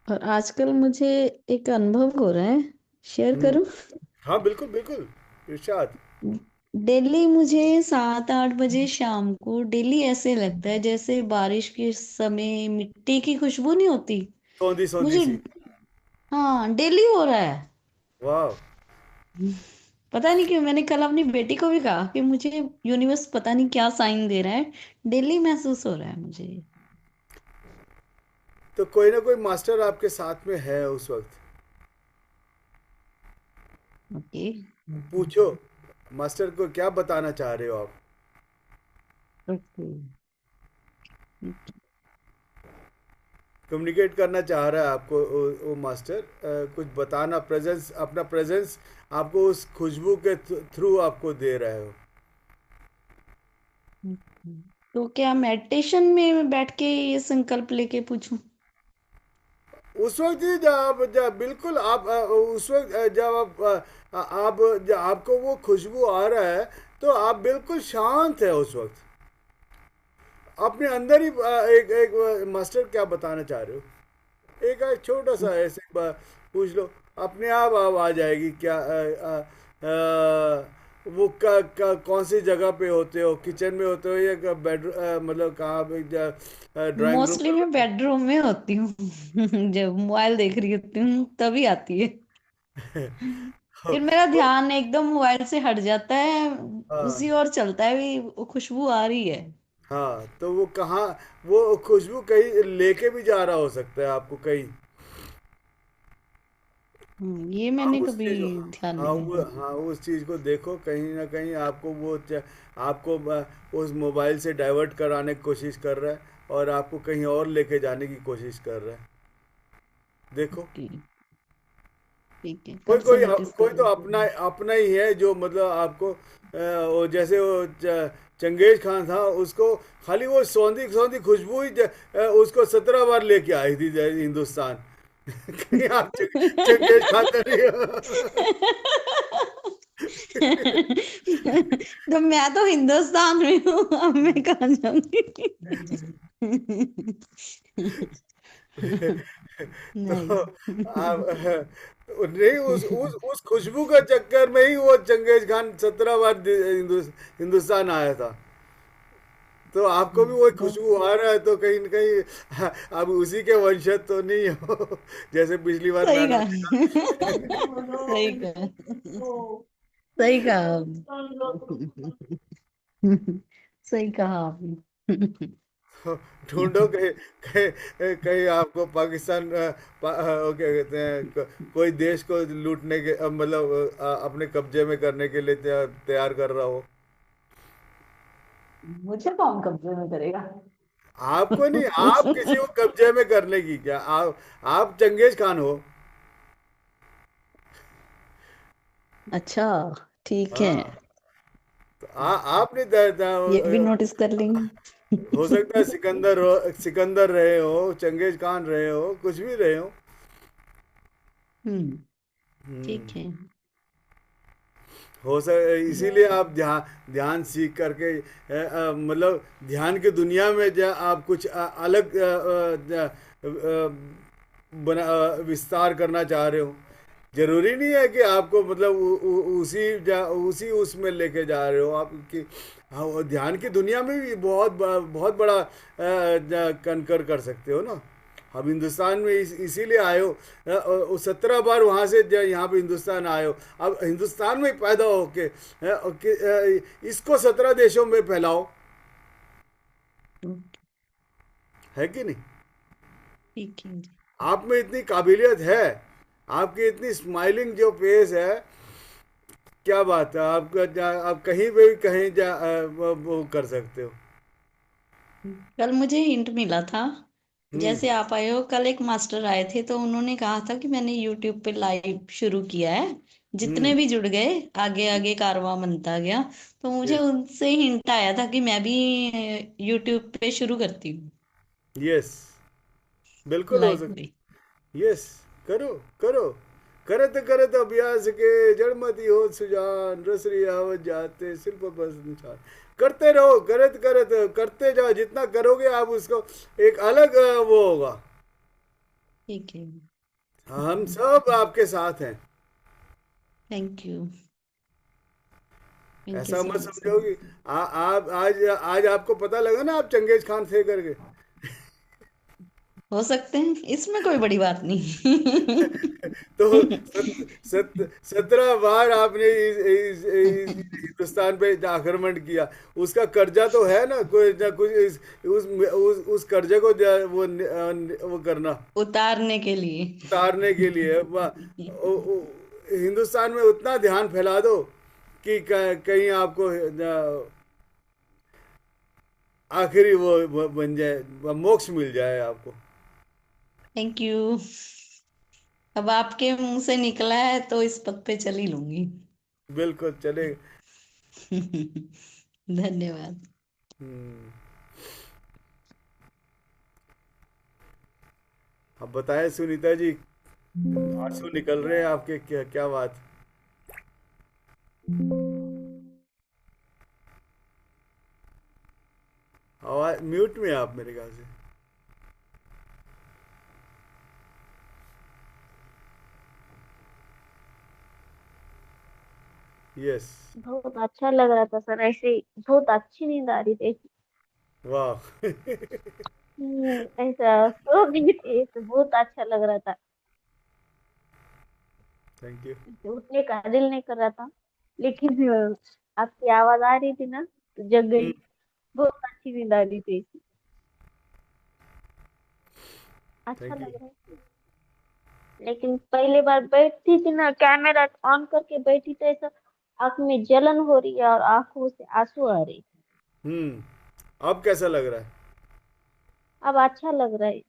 और आजकल मुझे एक अनुभव हो रहा है, शेयर करूं? हाँ बिल्कुल बिल्कुल, इरशाद। डेली मुझे 7-8 बजे शाम को डेली ऐसे लगता है जैसे बारिश के समय मिट्टी की खुशबू नहीं होती सौंधी सौंधी मुझे। सी। हाँ, डेली हो रहा है। वाह। पता नहीं क्यों, मैंने कल अपनी बेटी को भी कहा कि मुझे यूनिवर्स पता नहीं क्या साइन दे रहा है, डेली महसूस हो रहा है मुझे। तो कोई ना कोई मास्टर आपके साथ में है उस वक्त। ओके। पूछो, मास्टर को क्या बताना चाह रहे हो आप। ओके। कम्युनिकेट करना चाह रहा है आपको वो मास्टर, कुछ बताना, प्रेजेंस, अपना प्रेजेंस आपको उस खुशबू के थ्रू आपको दे रहे हो। तो क्या मेडिटेशन में बैठ के ये संकल्प लेके पूछूं? उस वक्त ही जब बिल्कुल आप उस वक्त जब आप जब आपको वो खुशबू आ रहा है तो आप बिल्कुल शांत है उस वक्त। अपने अंदर ही एक एक मास्टर क्या बताना चाह रहे हो, एक छोटा सा ऐसे पूछ लो, अपने आप आ जाएगी क्या। वो कौन सी जगह पे होते हो, किचन में होते हो या बेडरूम, मतलब कहाँ पे, ड्राइंग रूम मोस्टली में मैं बेडरूम में होती हूँ। जब मोबाइल देख रही होती हूँ तभी आती है। हो? फिर मेरा ध्यान एकदम मोबाइल से हट जाता है, हाँ उसी ओर चलता है भी, वो खुशबू आ रही है। हाँ, तो वो कहाँ, वो खुशबू कहीं लेके भी जा रहा हो सकता है आपको कहीं। ये हाँ मैंने उस कभी चीज, ध्यान हाँ नहीं वो, दिया। हाँ उस चीज को देखो, कहीं ना कहीं आपको वो आपको उस मोबाइल से डाइवर्ट कराने की कोशिश कर रहा है और आपको कहीं और लेके जाने की कोशिश कर रहा है। देखो, ओके, ठीक है, कोई कल से कोई नोटिस कोई तो करूंगी। अपना अपना ही है जो मतलब आपको वो जैसे वो चंगेज खान था, उसको खाली वो सौंधी सौंधी खुशबू ही उसको 17 बार लेके आई थी हिंदुस्तान। कहीं आप चंगेज खान तो नहीं हो। तो मैं तो हिंदुस्तान में हूँ, अब मैं कहाँ जाऊंगी? तो नहीं। आप नहीं, उस खुशबू का चक्कर में ही वो चंगेज खान 17 बार हिंदुस्तान आया था। तो आपको भी वो खुशबू आ रहा है तो कहीं न कहीं आप उसी के वंशज तो नहीं हो। जैसे पिछली बार सही मैडम कहा। ने कहा। सही कहा। सही कहा आपने। सही कहा आपने। ढूंढो कहीं कहीं कहीं आपको पाकिस्तान वो क्या कहते हैं, कोई देश को लूटने के मतलब अपने कब्जे में करने के लिए तैयार कर रहा हो। मुझे कौन कब्जे में करेगा? आपको नहीं, आप किसी को कब्जे में करने की क्या, आप चंगेज खान हो। अच्छा, ठीक है, हाँ, तो आपने ये भी नोटिस कर लेंगे। हो सकता है सिकंदर हो, सिकंदर रहे हो, चंगेज खान रहे हो, कुछ भी रहे हो। हम्म, हम्म, ठीक है। हो सक इसीलिए आप ध्यान ध्यान सीख करके मतलब ध्यान की दुनिया में आप कुछ अलग विस्तार करना चाह रहे हो। जरूरी नहीं है कि आपको मतलब उसी उसमें लेके जा रहे हो आप कि, हाँ, वो ध्यान की दुनिया में भी बहुत बड़ा कनकर कर सकते हो ना। अब हिंदुस्तान में इसीलिए आए हो, 17 बार वहां से यहाँ पे हिंदुस्तान आए हो। अब हिंदुस्तान में पैदा होके इसको 17 देशों में फैलाओ, है कि नहीं। ठीक है जी। आप में इतनी काबिलियत है, आपकी इतनी स्माइलिंग जो फेस है, क्या बात है। आप कहीं पे भी कहीं वो कर सकते हो। कल मुझे हिंट मिला था, हम्म जैसे आप आए हो, कल एक मास्टर आए थे तो उन्होंने कहा था कि मैंने यूट्यूब पे लाइव शुरू किया है, जितने हम्म। भी जुड़ गए आगे आगे कारवां बनता गया। तो मुझे यस उनसे हिंट आया था कि मैं भी यूट्यूब पे शुरू करती हूँ यस, बिल्कुल हो लाइव सकता। पे। यस, करो करो, करत करत अभ्यास के जड़मति हो सुजान, रसरी आवत जाते शिल्प बस निशान। करते रहो, करत करत करते जाओ, जितना करोगे आप उसको एक अलग वो होगा। ठीक है। हम सब आपके साथ हैं। Thank you. थैंक यू ऐसा सो मत मच समझो सर। कि आप आज आज आपको पता लगा ना आप चंगेज खान थे करके। हो सकते हैं, इसमें कोई बड़ी बात नहीं। तो 17 बार आपने इस हिंदुस्तान पे आक्रमण किया, उसका कर्जा तो है ना, कोई ना कुछ उस कर्जे को वो करना, उतारने के उतारने के लिए हिंदुस्तान में उतना ध्यान फैला दो कि कहीं आपको आखिरी वो बन जाए, मोक्ष मिल जाए आपको। Thank you. अब आपके मुंह से निकला है तो इस पद पे चल ही लूंगी। बिल्कुल चले। धन्यवाद। हम्म, अब बताएं सुनीता जी, आंसू निकल रहे हैं आपके, क्या क्या बात। आवाज म्यूट में है आप मेरे ख्याल से। यस। बहुत अच्छा लग रहा था सर, ऐसे ही बहुत अच्छी नींद आ रही थी। वाह। ऐसा सो भी थे तो बहुत अच्छा लग रहा था। Thank you. उठने का दिल नहीं कर रहा था, लेकिन आपकी आवाज आ रही थी ना तो जग गई। बहुत अच्छी नींद आ रही थी। अच्छा थैंक यू। लग रहा है। लेकिन पहले बार बैठती थी ना, कैमरा ऑन करके बैठी तो ऐसा आंख में जलन हो रही है और आंखों से आंसू आ रही। अब कैसा लग रहा है? अब अच्छा लग रहा है।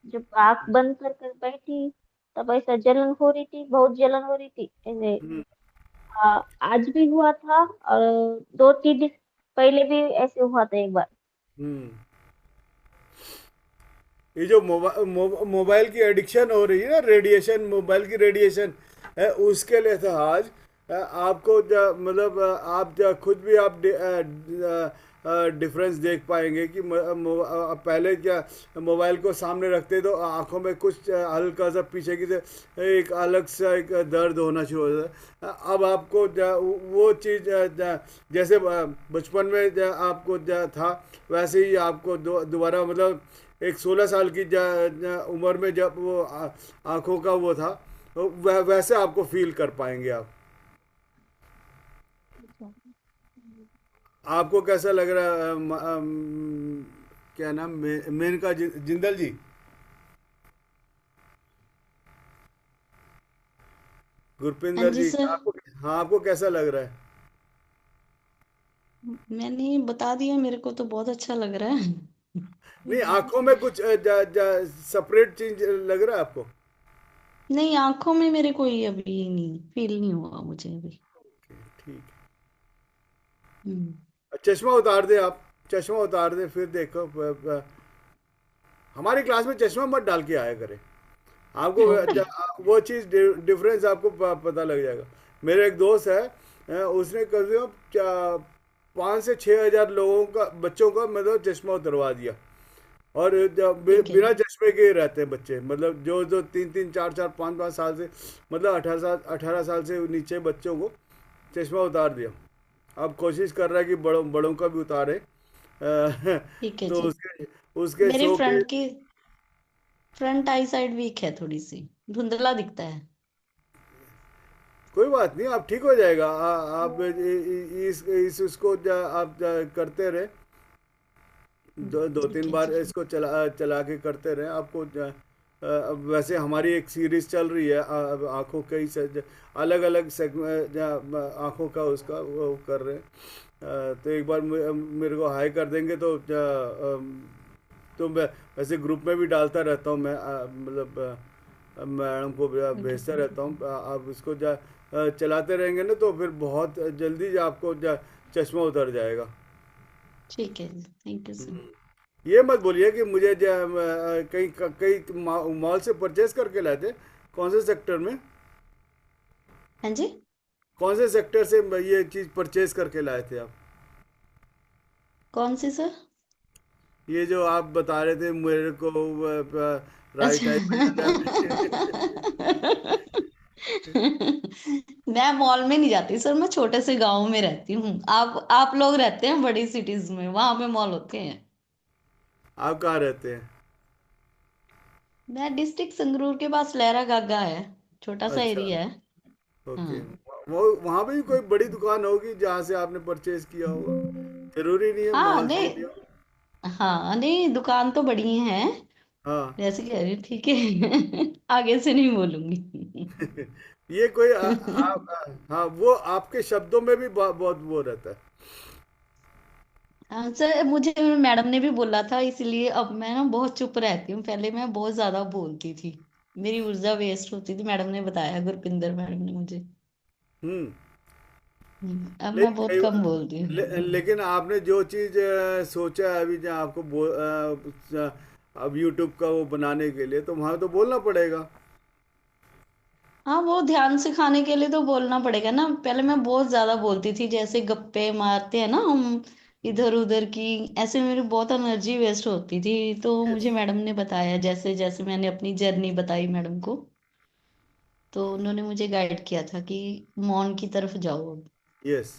जब आंख बंद कर कर बैठी तब ऐसा जलन हो रही थी, बहुत जलन हो रही थी ऐसे। हम्म। आज भी हुआ था और 2-3 दिन पहले भी ऐसे हुआ था एक बार। हम्म। ये जो मोबाइल की एडिक्शन हो रही है ना, रेडिएशन, मोबाइल की रेडिएशन है, उसके लिए था आज। आपको मतलब आप खुद भी आप डिफरेंस देख पाएंगे कि पहले क्या मोबाइल को सामने रखते तो आंखों में कुछ हल्का सा पीछे की से एक अलग सा एक दर्द होना शुरू हो जाता है। अब आपको वो चीज़ जैसे बचपन में आपको था, वैसे ही आपको दोबारा मतलब एक 16 साल की उम्र में जब वो आंखों का वो था, तो वैसे आपको फील कर पाएंगे आप। आपको कैसा लग रहा है क्या नाम मेनका जिंदल जी? हाँ गुरपिंदर जी जी, सर। आपको, हाँ आपको कैसा लग रहा है? मैंने बता दिया, मेरे को तो बहुत अच्छा लग रहा है। नहीं, आंखों में कुछ सेपरेट चीज लग रहा है आपको? नहीं, आंखों में मेरे कोई अभी नहीं फील नहीं हुआ मुझे अभी। ठीक हम्म। है, चश्मा उतार दे आप, चश्मा उतार दे फिर देखो। हमारी क्लास में चश्मा मत डाल के आया करे, आपको ओके। वो चीज़ डिफरेंस आपको पता लग जाएगा। मेरे एक दोस्त है, उसने कम से कम 5 से 6 हज़ार लोगों का, बच्चों का मतलब चश्मा उतरवा दिया। और ठीक है। बिना चश्मे के ही रहते हैं बच्चे, मतलब जो जो 3-3, 4-4, 5-5 साल से, मतलब 18 साल से नीचे बच्चों को चश्मा उतार दिया। अब कोशिश कर रहा है कि बड़ों बड़ों का भी उतारे। ठीक है तो जी। उसके उसके मेरी शो के। फ्रंट आई साइड वीक है, थोड़ी सी धुंधला दिखता है। कोई बात नहीं, आप ठीक हो जाएगा। आप इस उसको आप करते रहे, दो तीन ठीक है बार जी। इसको चला चला के करते रहे आपको अब वैसे हमारी एक सीरीज चल रही है, अब आंखों के ही अलग अलग सेगमेंट आंखों का उसका वो कर रहे हैं। तो एक बार मेरे को हाई कर देंगे तो तो मैं वैसे ग्रुप में भी डालता रहता हूँ मैं, मतलब मैडम को ओके। भेजता रहता हूँ। आप इसको चलाते रहेंगे ना तो फिर बहुत जल्दी आपको चश्मा उतर जाएगा। ठीक है जी, थैंक यू सर। ये मत बोलिए कि मुझे कहीं कहीं मॉल से परचेज करके लाए थे। कौन से सेक्टर में, हाँ जी। कौन से सेक्टर से ये चीज़ परचेज करके लाए थे आप? कौन सी सर? ये जो आप बता रहे थे मेरे को राइट अच्छा। आई में। मैं मॉल में नहीं जाती सर, मैं छोटे से गांव में रहती हूँ। आप लोग रहते हैं बड़ी सिटीज में, वहां पे मॉल होते हैं। आप कहाँ रहते हैं? मैं डिस्ट्रिक्ट संगरूर के पास लहरा गागा है, छोटा सा अच्छा, एरिया है। ओके। हाँ। वो वहाँ पे भी कोई बड़ी दुकान होगी जहाँ से आपने परचेज किया होगा। जरूरी नहीं है हाँ मॉल से ही नहीं। लियो। हाँ नहीं, दुकान तो बड़ी है। हाँ। जैसे कह रही हूँ, ठीक है। आगे से नहीं बोलूंगी। ये कोई हाँ, वो आपके शब्दों में भी बहुत वो रहता है। हाँ सर, मुझे मैडम ने भी बोला था, इसलिए अब मैं ना बहुत चुप रहती हूँ। पहले मैं बहुत ज्यादा बोलती थी, मेरी ऊर्जा वेस्ट होती थी। मैडम ने बताया, गुरपिंदर मैडम ने मुझे। हम्म। अब मैं लेकिन बहुत कम बोलती हूँ। लेकिन आपने जो चीज़ सोचा है अभी, जहाँ आपको अब यूट्यूब का वो बनाने के लिए, तो वहाँ तो बोलना पड़ेगा। हाँ, वो ध्यान से खाने के लिए तो बोलना पड़ेगा ना। पहले मैं बहुत ज्यादा बोलती थी, जैसे गप्पे मारते हैं ना हम इधर उधर की, ऐसे मेरी बहुत एनर्जी वेस्ट होती थी। तो यस। मुझे मैडम ने बताया, जैसे जैसे मैंने अपनी जर्नी बताई मैडम को, तो उन्होंने मुझे गाइड किया था कि मौन की तरफ जाओ अब। यस,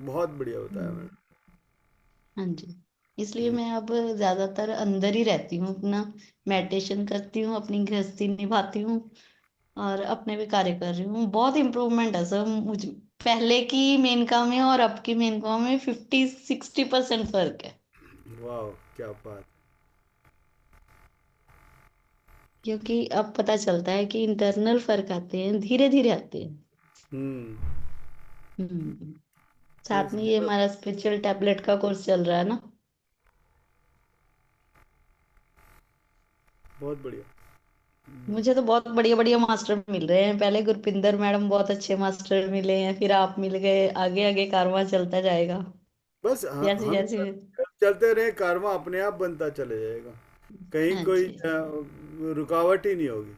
बहुत बढ़िया बताया हम्म, मैडम। हाँ जी। इसलिए मैं अब ज्यादातर अंदर ही रहती हूँ अपना, मेडिटेशन करती हूँ, अपनी गृहस्थी निभाती हूँ, और अपने भी कार्य कर रही हूँ। बहुत इम्प्रूवमेंट है सर मुझे। पहले की मेनका में और अब की मेनका में 50-60% फर्क है। वाह, क्या बात। क्योंकि अब पता चलता है कि इंटरनल फर्क आते हैं, धीरे धीरे आते हैं। हम्म। हम्म। साथ यस। में ये हमारा स्पिरिचुअल टैबलेट का कोर्स चल रहा है ना। बहुत बढ़िया। मुझे तो बहुत बढ़िया बढ़िया मास्टर मिल रहे हैं। पहले गुरपिंदर मैडम बहुत अच्छे मास्टर मिले हैं, फिर आप मिल गए, आगे आगे कारवां चलता जाएगा। बस जैसे हम जैसे। चलते रहे, कारवां अपने आप बनता चले जाएगा। कहीं हाँ कोई जी। रुकावट ही नहीं होगी।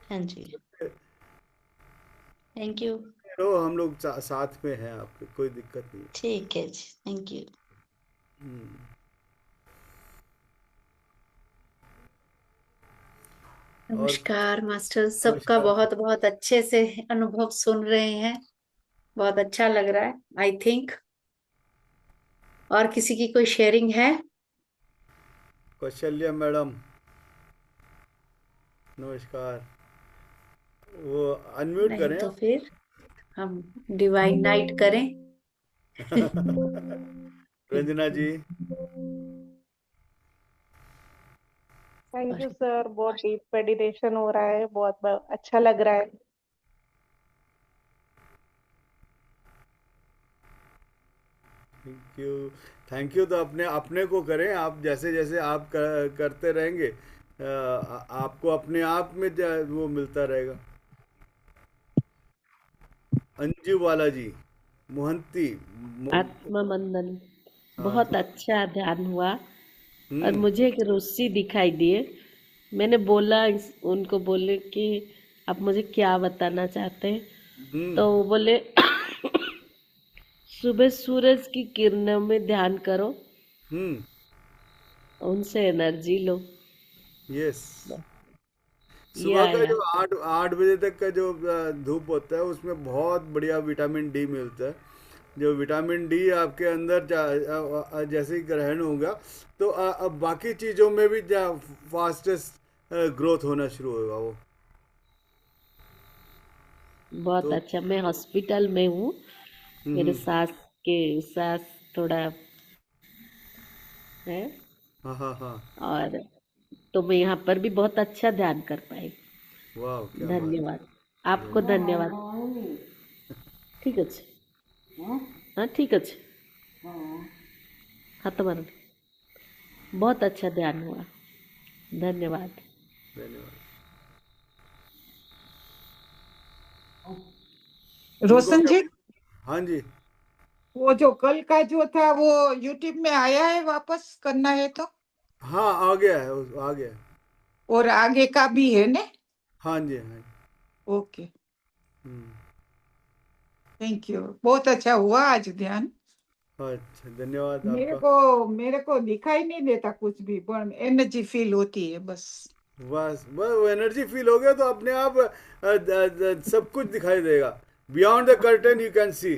हाँ जी। Thank you. तो हम लोग साथ में हैं आपके, कोई दिक्कत नहीं है। ठीक है जी, थैंक यू। हम्म। और नमस्कार मास्टर, सबका नमस्कार। बहुत बहुत अच्छे से अनुभव सुन रहे हैं। बहुत अच्छा लग रहा है, आई थिंक। और किसी की कोई शेयरिंग है? कौशल्या मैडम, नमस्कार। वो अनम्यूट नहीं करें तो आप। फिर हम डिवाइन नाइट करें। रंजना जी। थैंक यू सर, बहुत डीप मेडिटेशन हो रहा है, बहुत अच्छा लग रहा है। Thank you. थैंक यू तो अपने अपने को करें। आप जैसे जैसे आप करते रहेंगे, आपको अपने आप में वो मिलता रहेगा। अंजू बाला जी, मोहंती। आत्मा मंदन, हाँ, बहुत अच्छा ध्यान हुआ। और हम्म। मुझे एक ऋषि दिखाई दिए। मैंने बोला उनको, बोले कि आप मुझे क्या बताना चाहते हैं। हम्म। तो वो बोले सुबह सूरज की किरणों में ध्यान करो, हम्म। उनसे एनर्जी लो। यस। ये सुबह का आया। जो 8 8 बजे तक का जो धूप होता है, उसमें बहुत बढ़िया विटामिन डी मिलता है। जो विटामिन डी आपके अंदर जैसे ही ग्रहण होगा, तो अब बाकी चीज़ों में भी फास्टेस्ट ग्रोथ होना शुरू होगा वो। बहुत तो अच्छा। मैं हॉस्पिटल में हूँ, मेरे हम्म। के सास थोड़ा है। हाँ, हाँ, हाँ। और तो मैं यहाँ पर भी बहुत अच्छा ध्यान कर पाई। वाह, क्या बात। धन्यवाद, आपको धन्यवाद। धन्यवाद। ठीक अच्छे। हाँ ठीक अच्छे। हाँ तुम्हारा बहुत अच्छा ध्यान हुआ। धन्यवाद। धन्यवाद। उनको रोशन क्या? जी, हाँ जी। वो जो कल का जो था वो यूट्यूब में आया है, वापस करना है तो? हाँ, आ गया है, आ गया है। और आगे का भी है ने? हाँ जी, हाँ जी। Okay, hmm. Thank you. बहुत अच्छा हुआ आज ध्यान। अच्छा, धन्यवाद मेरे आपका। को मेरे को दिखाई नहीं देता कुछ भी, पर एनर्जी फील होती है बस। बस वो एनर्जी फील हो गया तो अपने आप सब कुछ दिखाई देगा. Beyond the curtain you can see.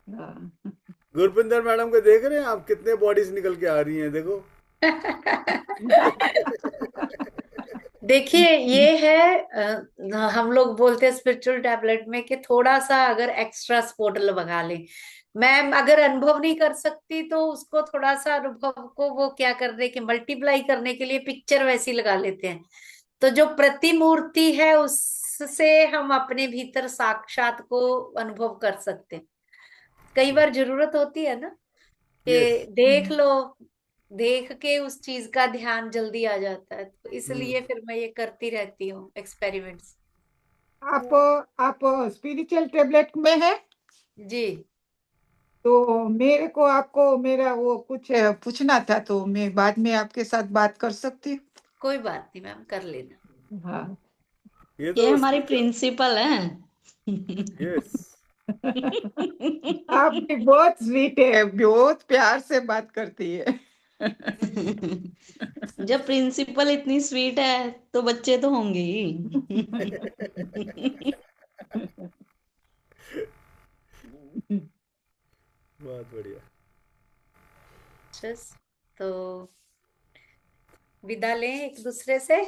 Gurpinder madam को देख रहे हैं आप, कितने बॉडीज निकल के आ रही हैं, देखो. देखिए ये है हम लोग बोलते हैं स्पिरिचुअल टैबलेट में कि थोड़ा सा अगर एक्स्ट्रा सपोर्ट लगा लें. मैं अगर अनुभव नहीं कर सकती तो उसको थोड़ा सा अनुभव को वो क्या कर रहे कि मल्टीप्लाई करने के लिए पिक्चर वैसी लगा लेते हैं. तो जो प्रतिमूर्ति है उससे हम अपने भीतर साक्षात को अनुभव कर सकते हैं. कई बार जरूरत होती है ना कि यस. देख लो, देख के उस चीज का ध्यान जल्दी आ जाता है, तो इसलिए फिर मैं ये करती रहती हूँ एक्सपेरिमेंट्स. आप स्पिरिचुअल टैबलेट में है जी. तो मेरे को आपको मेरा वो कुछ पूछना था, तो मैं बाद में आपके साथ बात कर सकती हूँ. कोई बात नहीं मैम, कर लेना. हाँ. ये ये तो हमारी प्रिंसिपल हैं. यस. आप भी बहुत स्वीट है, बहुत प्यार से बात करती है. जब प्रिंसिपल इतनी स्वीट है तो बच्चे तो होंगे ही. बहुत बढ़िया. बस तो विदा लें एक दूसरे से.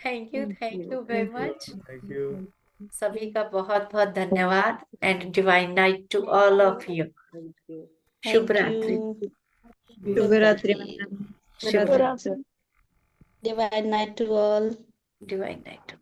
Thank you very much. Thank you. सभी का बहुत बहुत धन्यवाद. And divine night to all of you. शुभ थैंक रात्रि. यू. शुभ रात्रि मैडम. शुभ पूरा divine night to all. Divine night.